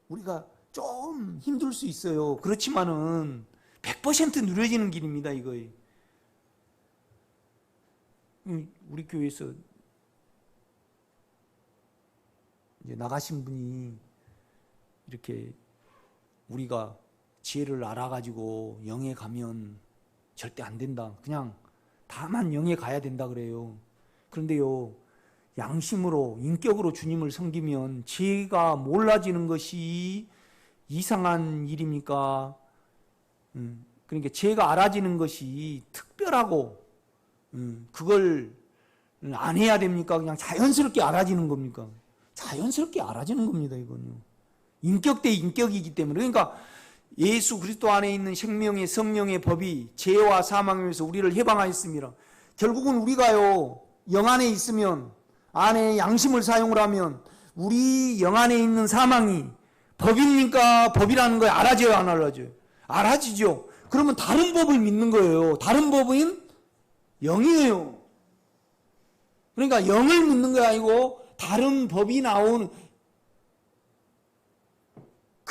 우리가 좀 힘들 수 있어요. 그렇지만은 100% 누려지는 길입니다. 이거에. 우리 교회에서 이제 나가신 분이 이렇게 우리가 지혜를 알아가지고 영에 가면 절대 안 된다. 그냥 다만 영에 가야 된다 그래요. 그런데요, 양심으로 인격으로 주님을 섬기면 죄가 몰라지는 것이 이상한 일입니까? 그러니까 죄가 알아지는 것이 특별하고 그걸 안 해야 됩니까? 그냥 자연스럽게 알아지는 겁니까? 자연스럽게 알아지는 겁니다. 이건요. 인격 대 인격이기 때문에. 그러니까 예수 그리스도 안에 있는 생명의 성령의 법이 죄와 사망에서 우리를 해방하였습니다. 결국은 우리가요, 영 안에 있으면, 안에 양심을 사용을 하면 우리 영 안에 있는 사망이 법입니까? 법이라는 걸 알아져요, 안 알아져요? 알아지죠. 그러면 다른 법을 믿는 거예요. 다른 법은 영이에요. 그러니까 영을 믿는 게 아니고 다른 법이 나오는,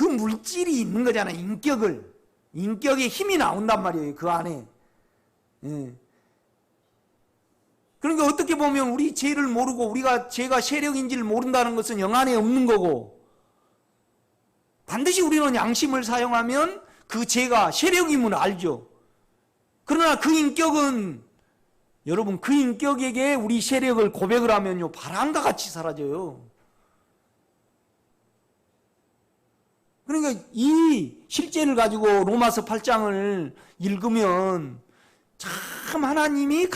그 물질이 있는 거잖아요. 인격의 힘이 나온단 말이에요. 그 안에. 예. 그러니까 어떻게 보면 우리 죄를 모르고 우리가 죄가 세력인지를 모른다는 것은 영 안에 없는 거고, 반드시 우리는 양심을 사용하면 그 죄가 세력임을 알죠. 그러나 그 인격은, 여러분, 그 인격에게 우리 세력을 고백을 하면요, 바람과 같이 사라져요. 그러니까 이 실제를 가지고 로마서 8장을 읽으면 참 하나님이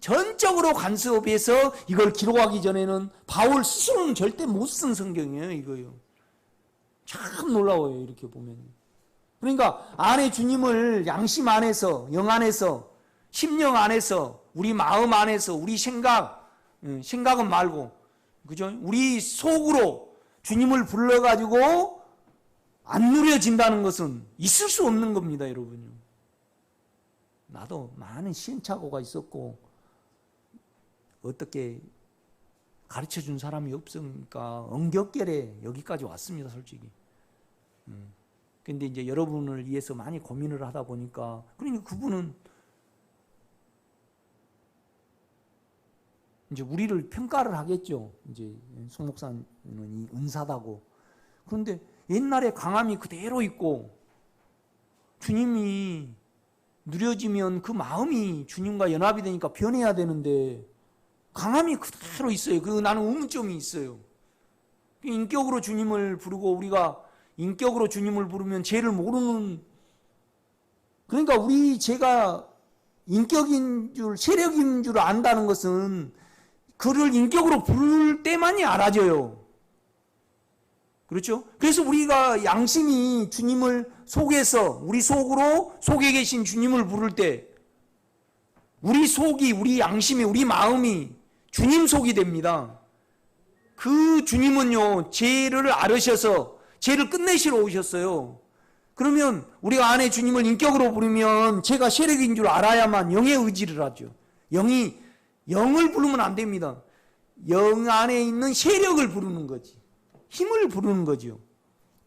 전적으로 간섭해서 이걸 기록하기 전에는 바울 스스로는 절대 못 쓴 성경이에요, 이거요. 참 놀라워요, 이렇게 보면. 그러니까 안에 주님을 양심 안에서, 영 안에서, 심령 안에서, 우리 마음 안에서, 우리 생각은 말고, 그죠? 우리 속으로 주님을 불러가지고 안 누려진다는 것은 있을 수 없는 겁니다, 여러분요. 나도 많은 시행착오가 있었고 어떻게 가르쳐준 사람이 없으니까 엉겹결에 여기까지 왔습니다, 솔직히. 근데 이제 여러분을 위해서 많이 고민을 하다 보니까, 그러니까 그분은 이제 우리를 평가를 하겠죠. 이제 송 목사는 이 은사다고. 그런데 옛날에 강함이 그대로 있고 주님이 누려지면 그 마음이 주님과 연합이 되니까 변해야 되는데 강함이 그대로 있어요. 나는 의문점이 있어요. 인격으로 주님을 부르고 우리가 인격으로 주님을 부르면 죄를 모르는, 그러니까 우리 죄가 인격인 줄, 세력인 줄 안다는 것은 그를 인격으로 부를 때만이 알아져요. 그렇죠? 그래서 우리가 양심이 주님을 속에서, 우리 속으로 속에 계신 주님을 부를 때 우리 속이, 우리 양심이, 우리 마음이 주님 속이 됩니다. 그 주님은요, 죄를 앓으셔서 죄를 끝내시러 오셨어요. 그러면 우리가 안에 주님을 인격으로 부르면 죄가 세력인 줄 알아야만 영의 의지를 하죠. 영을 부르면 안 됩니다. 영 안에 있는 세력을 부르는 거지. 힘을 부르는 거죠.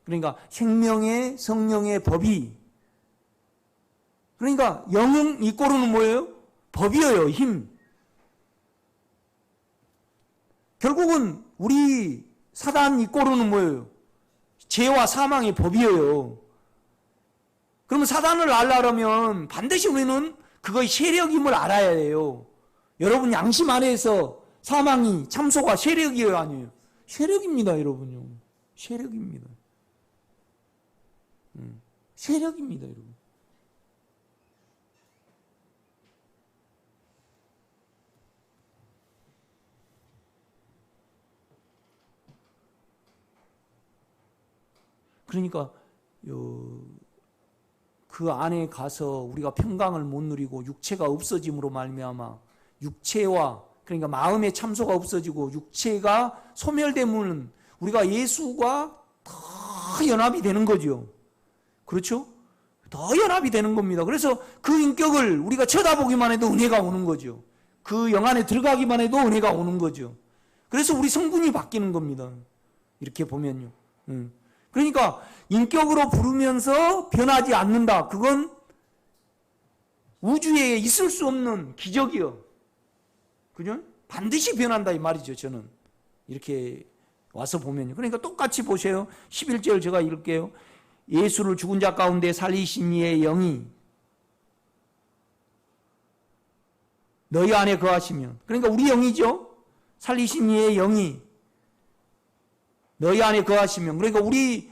그러니까 생명의 성령의 법이, 그러니까 영은 이꼬르는 뭐예요? 법이에요. 힘. 결국은 우리 사단 이꼬르는 뭐예요? 죄와 사망의 법이에요. 그러면 사단을 알려면 반드시 우리는 그거의 세력임을 알아야 해요. 여러분 양심 안에서 사망이, 참소가 세력이에요, 아니에요? 세력입니다, 여러분요. 세력입니다. 세력입니다, 여러분. 그러니까 그 안에 가서 우리가 평강을 못 누리고 육체가 없어짐으로 말미암아 육체와, 그러니까 마음의 참소가 없어지고 육체가 소멸되면 우리가 예수가 더 연합이 되는 거죠. 그렇죠? 더 연합이 되는 겁니다. 그래서 그 인격을 우리가 쳐다보기만 해도 은혜가 오는 거죠. 그 영 안에 들어가기만 해도 은혜가 오는 거죠. 그래서 우리 성분이 바뀌는 겁니다. 이렇게 보면요. 그러니까 인격으로 부르면서 변하지 않는다. 그건 우주에 있을 수 없는 기적이요. 그죠? 반드시 변한다 이 말이죠. 저는 이렇게 와서 보면요. 그러니까 똑같이 보세요. 11절 제가 읽을게요. 예수를 죽은 자 가운데 살리신 이의 영이 너희 안에 거하시면, 그러니까 우리 영이죠. 살리신 이의 영이 너희 안에 거하시면, 그러니까 우리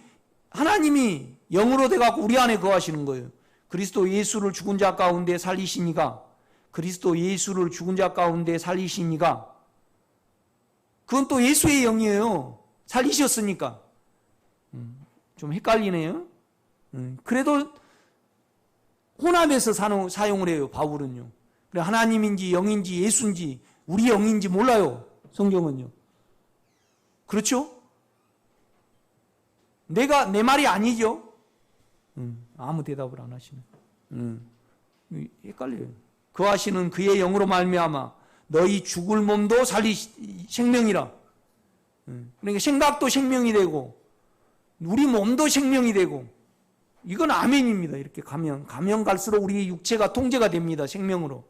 하나님이 영으로 돼갖고 우리 안에 거하시는 거예요. 그리스도 예수를 죽은 자 가운데 살리신 이가, 그리스도 예수를 죽은 자 가운데 살리신 이가, 그건 또 예수의 영이에요. 살리셨으니까. 좀 헷갈리네요. 그래도 혼합해서 사용을 해요, 바울은요. 그래, 하나님인지 영인지 예수인지 우리 영인지 몰라요, 성경은요. 그렇죠? 내 말이 아니죠? 아무 대답을 안 하시네. 헷갈려요. 거하시는 그의 영으로 말미암아 너희 죽을 몸도 생명이라. 그러니까 생각도 생명이 되고 우리 몸도 생명이 되고, 이건 아멘입니다. 이렇게 가면 갈수록 우리 육체가 통제가 됩니다. 생명으로.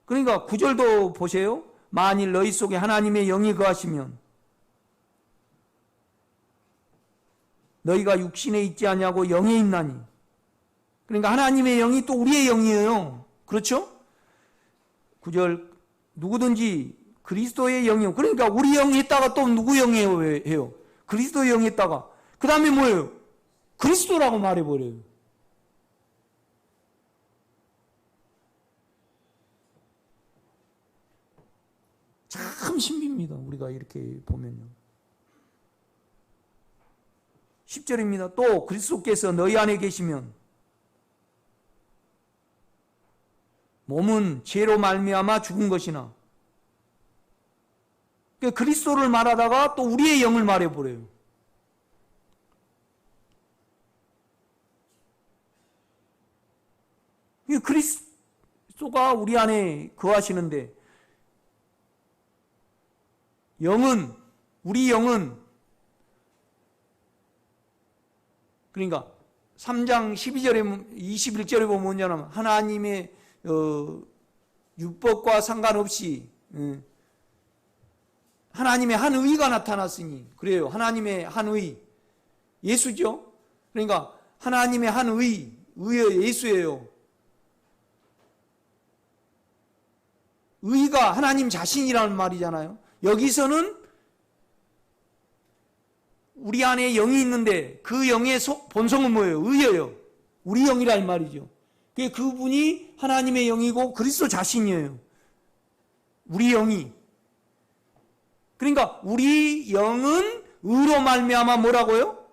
그러니까 9절도 보세요. 만일 너희 속에 하나님의 영이 거하시면 너희가 육신에 있지 아니하고 영에 있나니. 그러니까 하나님의 영이 또 우리의 영이에요. 그렇죠? 9절 누구든지 그리스도의 영이요. 그러니까 우리 영이 했다가 또 누구 영이에요? 그리스도의 영이 했다가 그 다음에 뭐예요? 그리스도라고 말해버려요. 참 신비입니다. 우리가 이렇게 보면요. 10절입니다. 또 그리스도께서 너희 안에 계시면 몸은 죄로 말미암아 죽은 것이나, 그러니까 그리스도를 말하다가 또 우리의 영을 말해버려요. 그리스도가 우리 안에 거하시는데 우리 영은, 그러니까 3장 12절에 21절에 보면 뭐냐면 하나님의 율법과 상관없이 하나님의 한 의가 나타났으니, 그래요. 하나님의 한 의, 예수죠. 그러니까 하나님의 한 의의 예수예요. 의가 하나님 자신이라는 말이잖아요. 여기서는 우리 안에 영이 있는데 그 영의 본성은 뭐예요? 의예요. 우리 영이라 이 말이죠. 그분이 하나님의 영이고 그리스도 자신이에요. 우리 영이. 그러니까 우리 영은 의로 말미암아 뭐라고요?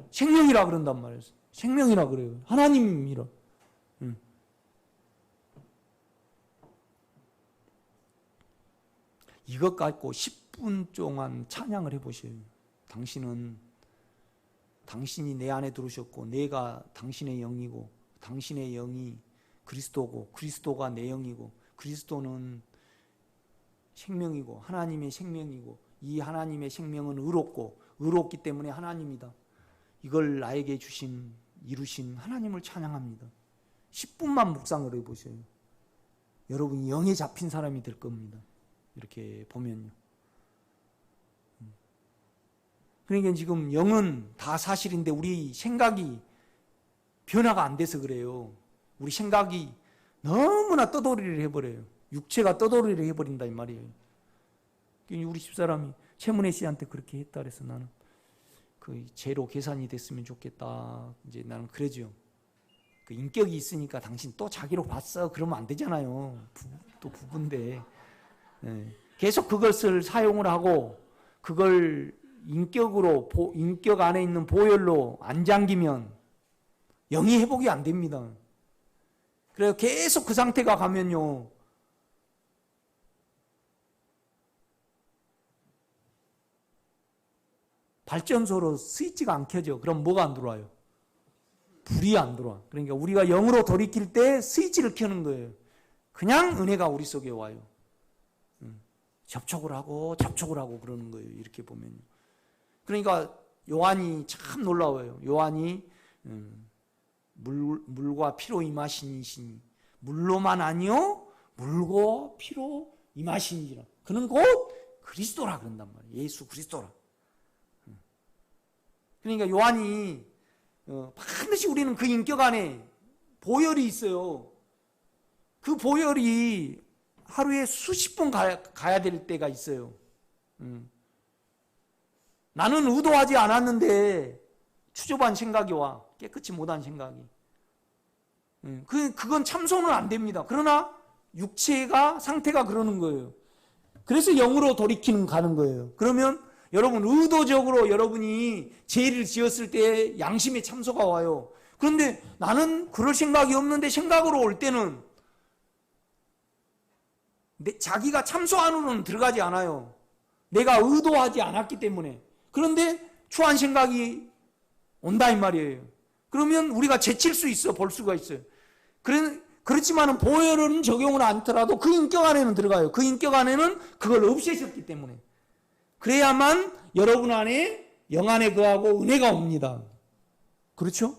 생명이라 그런단 말이에요. 생명이라 그래요. 하나님이라. 이것 갖고 10분 동안 찬양을 해보세요. 당신이 내 안에 들어오셨고 내가 당신의 영이고 당신의 영이 그리스도고 그리스도가 내 영이고 그리스도는 생명이고 하나님의 생명이고 이 하나님의 생명은 의롭기 때문에 하나님이다. 이걸 나에게 이루신 하나님을 찬양합니다. 10분만 묵상을 해보세요. 여러분이 영에 잡힌 사람이 될 겁니다. 이렇게 보면요. 그러니까 지금 영은 다 사실인데 우리 생각이 변화가 안 돼서 그래요. 우리 생각이 너무나 떠돌이를 해버려요. 육체가 떠돌이를 해버린다 이 말이에요. 우리 집사람이 최문혜 씨한테 그렇게 했다 그래서 나는 그 제로 계산이 됐으면 좋겠다. 이제 나는 그러죠. 그 인격이 있으니까 당신 또 자기로 봤어. 그러면 안 되잖아요. 또 부부인데. 네. 계속 그것을 사용을 하고 그걸 인격 안에 있는 보혈로 안 잠기면 영이 회복이 안 됩니다. 그래서 계속 그 상태가 가면요. 발전소로 스위치가 안 켜져. 그럼 뭐가 안 들어와요? 불이 안 들어와. 그러니까 우리가 영으로 돌이킬 때 스위치를 켜는 거예요. 그냥 은혜가 우리 속에 와요. 접촉을 하고 그러는 거예요. 이렇게 보면요. 그러니까 요한이 참 놀라워요. 요한이 물과 피로 임하시니 물로만 아니요 물고 피로 임하시니라. 그는 곧 그리스도라 그런단 말이에요. 예수 그리스도라. 그러니까 요한이 반드시 우리는 그 인격 안에 보혈이 있어요. 그 보혈이 하루에 수십 번 가야 될 때가 있어요. 나는 의도하지 않았는데 추접한 생각이 와. 깨끗이 못한 생각이. 그건 참소는 안 됩니다. 그러나 육체가 상태가 그러는 거예요. 그래서 영으로 가는 거예요. 그러면 여러분 의도적으로 여러분이 죄를 지었을 때 양심의 참소가 와요. 그런데 나는 그럴 생각이 없는데 생각으로 올 때는 자기가 참소 안으로는 들어가지 않아요. 내가 의도하지 않았기 때문에. 그런데 추한 생각이 온다 이 말이에요. 그러면 우리가 제칠 수 있어. 볼 수가 있어요. 그렇지만 보혈은 적용을 않더라도 그 인격 안에는 들어가요. 그 인격 안에는 그걸 없애셨기 때문에. 그래야만 여러분 안에 영 안에 거하고 은혜가 옵니다. 그렇죠?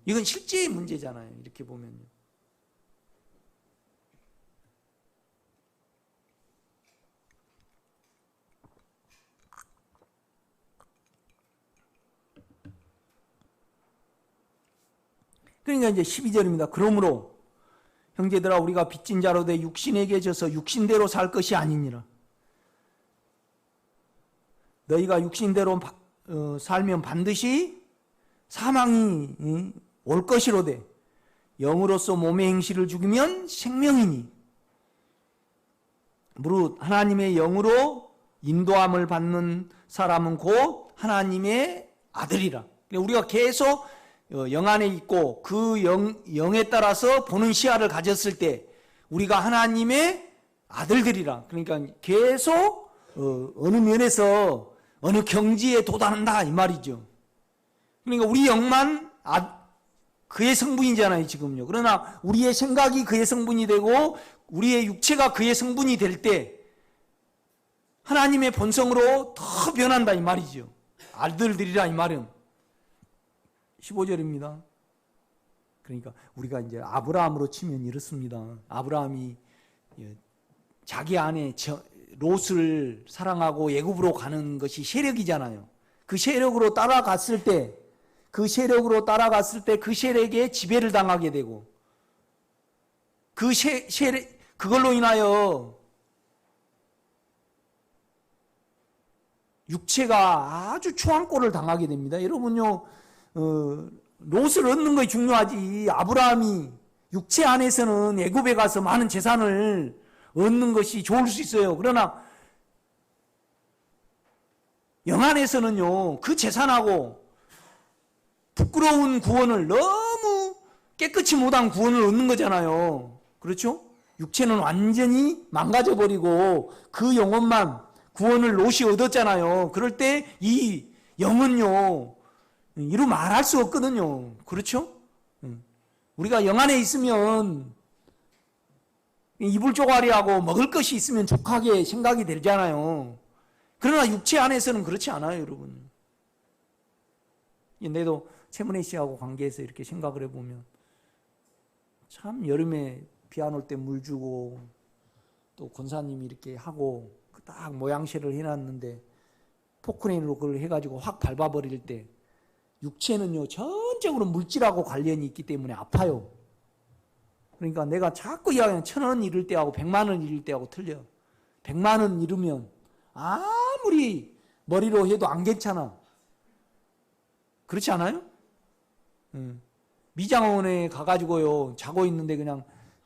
이건 실제의 문제잖아요. 이렇게 보면요. 그러니까 이제 12절입니다. 그러므로 형제들아 우리가 빚진 자로 돼 육신에게 져서 육신대로 살 것이 아니니라. 너희가 육신대로 살면 반드시 사망이 올 것이로되 영으로서 몸의 행실을 죽이면 생명이니 무릇 하나님의 영으로 인도함을 받는 사람은 곧 하나님의 아들이라. 우리가 계속 영 안에 있고 그 영에 따라서 보는 시야를 가졌을 때 우리가 하나님의 아들들이라. 그러니까 계속 어느 면에서 어느 경지에 도달한다 이 말이죠. 그러니까 우리 영만 그의 성분이잖아요 지금요. 그러나 우리의 생각이 그의 성분이 되고 우리의 육체가 그의 성분이 될 때 하나님의 본성으로 더 변한다 이 말이죠. 아들들이라 이 말은 15절입니다. 그러니까 우리가 이제 아브라함으로 치면 이렇습니다. 아브라함이 자기 아내 롯을 사랑하고 애굽으로 가는 것이 세력이잖아요. 그 세력으로 따라갔을 때 그 세력에 지배를 당하게 되고 그걸로 인하여 육체가 아주 추한꼴을 당하게 됩니다. 여러분요, 롯을 얻는 것이 중요하지. 아브라함이 육체 안에서는 애굽에 가서 많은 재산을 얻는 것이 좋을 수 있어요. 그러나 영 안에서는요, 그 재산하고 부끄러운 구원을 너무 깨끗이 못한 구원을 얻는 거잖아요. 그렇죠? 육체는 완전히 망가져버리고 그 영혼만 구원을 롯이 얻었잖아요. 그럴 때 이 영은요, 이루 말할 수 없거든요. 그렇죠? 우리가 영 안에 있으면 이불 쪼가리하고 먹을 것이 있으면 족하게 생각이 들잖아요. 그러나 육체 안에서는 그렇지 않아요, 여러분. 내도 최문혜 씨하고 관계해서 이렇게 생각을 해보면 참 여름에 비 안 올 때 물 주고 또 권사님이 이렇게 하고 딱 모양새를 해놨는데 포크레인으로 그걸 해가지고 확 밟아버릴 때 육체는요 전적으로 물질하고 관련이 있기 때문에 아파요. 그러니까 내가 자꾸 이야기하는 1,000원 잃을 때하고 100만 원 잃을 때하고 틀려. 100만 원 잃으면 아무리 머리로 해도 안 괜찮아. 그렇지 않아요? 미장원에 가가지고요 자고 있는데 그냥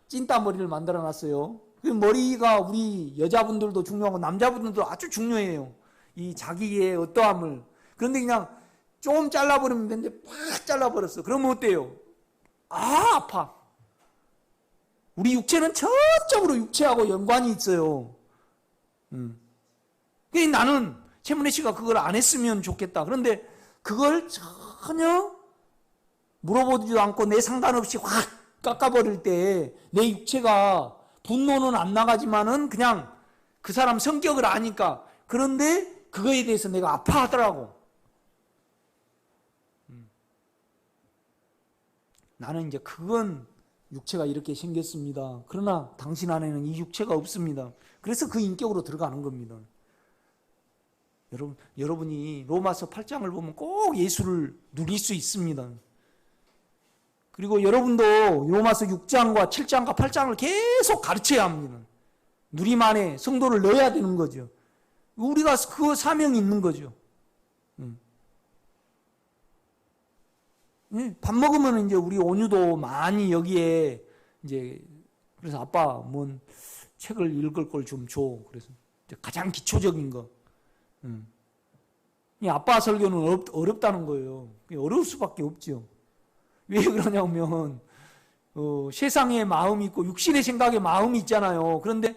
찐따머리를 만들어놨어요. 그 머리가 우리 여자분들도 중요하고 남자분들도 아주 중요해요. 이 자기의 어떠함을. 그런데 그냥 좀 잘라버리면 되는데 팍 잘라버렸어. 그러면 어때요? 아파. 우리 육체는 전적으로 육체하고 연관이 있어요. 그래서 나는 최문혜 씨가 그걸 안 했으면 좋겠다. 그런데 그걸 전혀 물어보지도 않고 내 상관없이 확 깎아버릴 때 내 육체가 분노는 안 나가지만은 그냥 그 사람 성격을 아니까. 그런데 그거에 대해서 내가 아파하더라고. 나는 이제 그건 육체가 이렇게 생겼습니다. 그러나 당신 안에는 이 육체가 없습니다. 그래서 그 인격으로 들어가는 겁니다. 여러분이 로마서 8장을 보면 꼭 예수를 누릴 수 있습니다. 그리고 여러분도 로마서 6장과 7장과 8장을 계속 가르쳐야 합니다. 누림 안에 성도를 넣어야 되는 거죠. 우리가 그 사명이 있는 거죠. 밥 먹으면 이제 우리 온유도 많이 여기에 이제 그래서 아빠 뭔 책을 읽을 걸 좀 줘. 그래서 가장 기초적인 거. 이 아빠 설교는 어렵다는 거예요. 어려울 수밖에 없죠. 왜 그러냐면 세상의 마음이 있고 육신의 생각의 마음이 있잖아요. 그런데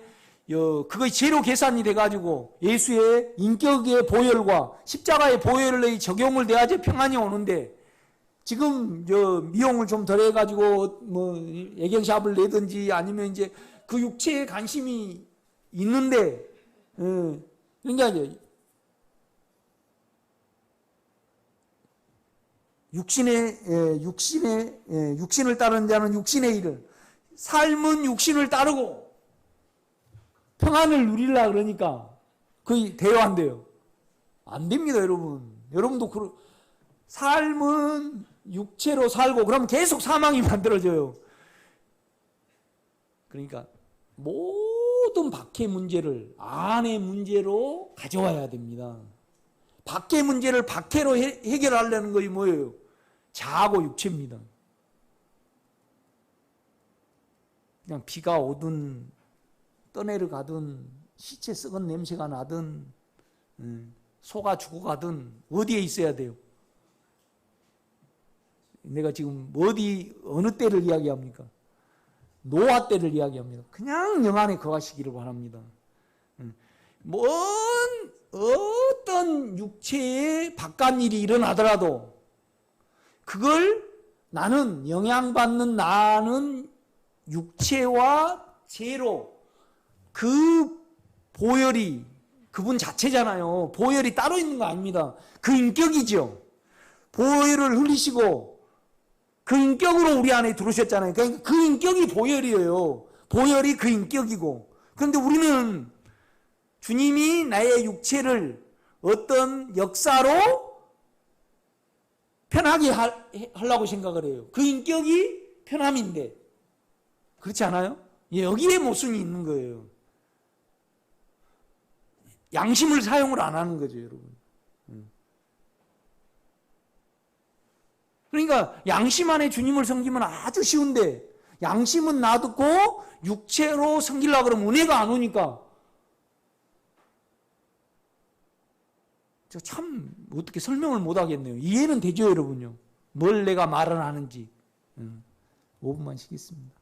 그것이 제로 계산이 돼가지고 예수의 인격의 보혈과 십자가의 보혈의 적용을 돼야지 평안이 오는데 지금 미용을 좀 덜 해가지고 뭐 애견샵을 내든지 아니면 이제 그 육체에 관심이 있는데 그러니까 육신을 따르는 자는 육신의 일을, 삶은 육신을 따르고 평안을 누리려 그러니까 거의 대화 안 돼요. 안 됩니다, 여러분. 여러분도 삶은 육체로 살고 그러면 계속 사망이 만들어져요. 그러니까 모든 밖의 문제를 안의 문제로 가져와야 됩니다. 밖의 문제를 밖으로 해결하려는 것이 뭐예요? 자아고 육체입니다. 그냥 비가 오든 떠내려 가든 시체 썩은 냄새가 나든 소가 죽어가든 어디에 있어야 돼요? 내가 지금 어느 때를 이야기합니까? 노아 때를 이야기합니다. 그냥 영 안에 거하시기를 바랍니다. 어떤 육체의 바깥 일이 일어나더라도 그걸 영향받는 나는 육체와 죄로 그 보혈이 그분 자체잖아요. 보혈이 따로 있는 거 아닙니다. 그 인격이죠. 보혈을 흘리시고 그 인격으로 우리 안에 들어오셨잖아요. 그러니까 그 인격이 보혈이에요. 보혈이 그 인격이고. 그런데 우리는 주님이 나의 육체를 어떤 역사로 편하게 하려고 생각을 해요. 그 인격이 편함인데 그렇지 않아요? 여기에 모순이 있는 거예요. 양심을 사용을 안 하는 거죠, 여러분. 그러니까 양심 안에 주님을 섬기면 아주 쉬운데 양심은 놔두고 육체로 섬기려고 그러면 은혜가 안 오니까 참 어떻게 설명을 못 하겠네요. 이해는 되죠, 여러분요? 뭘 내가 말을 하는지. 5분만 쉬겠습니다.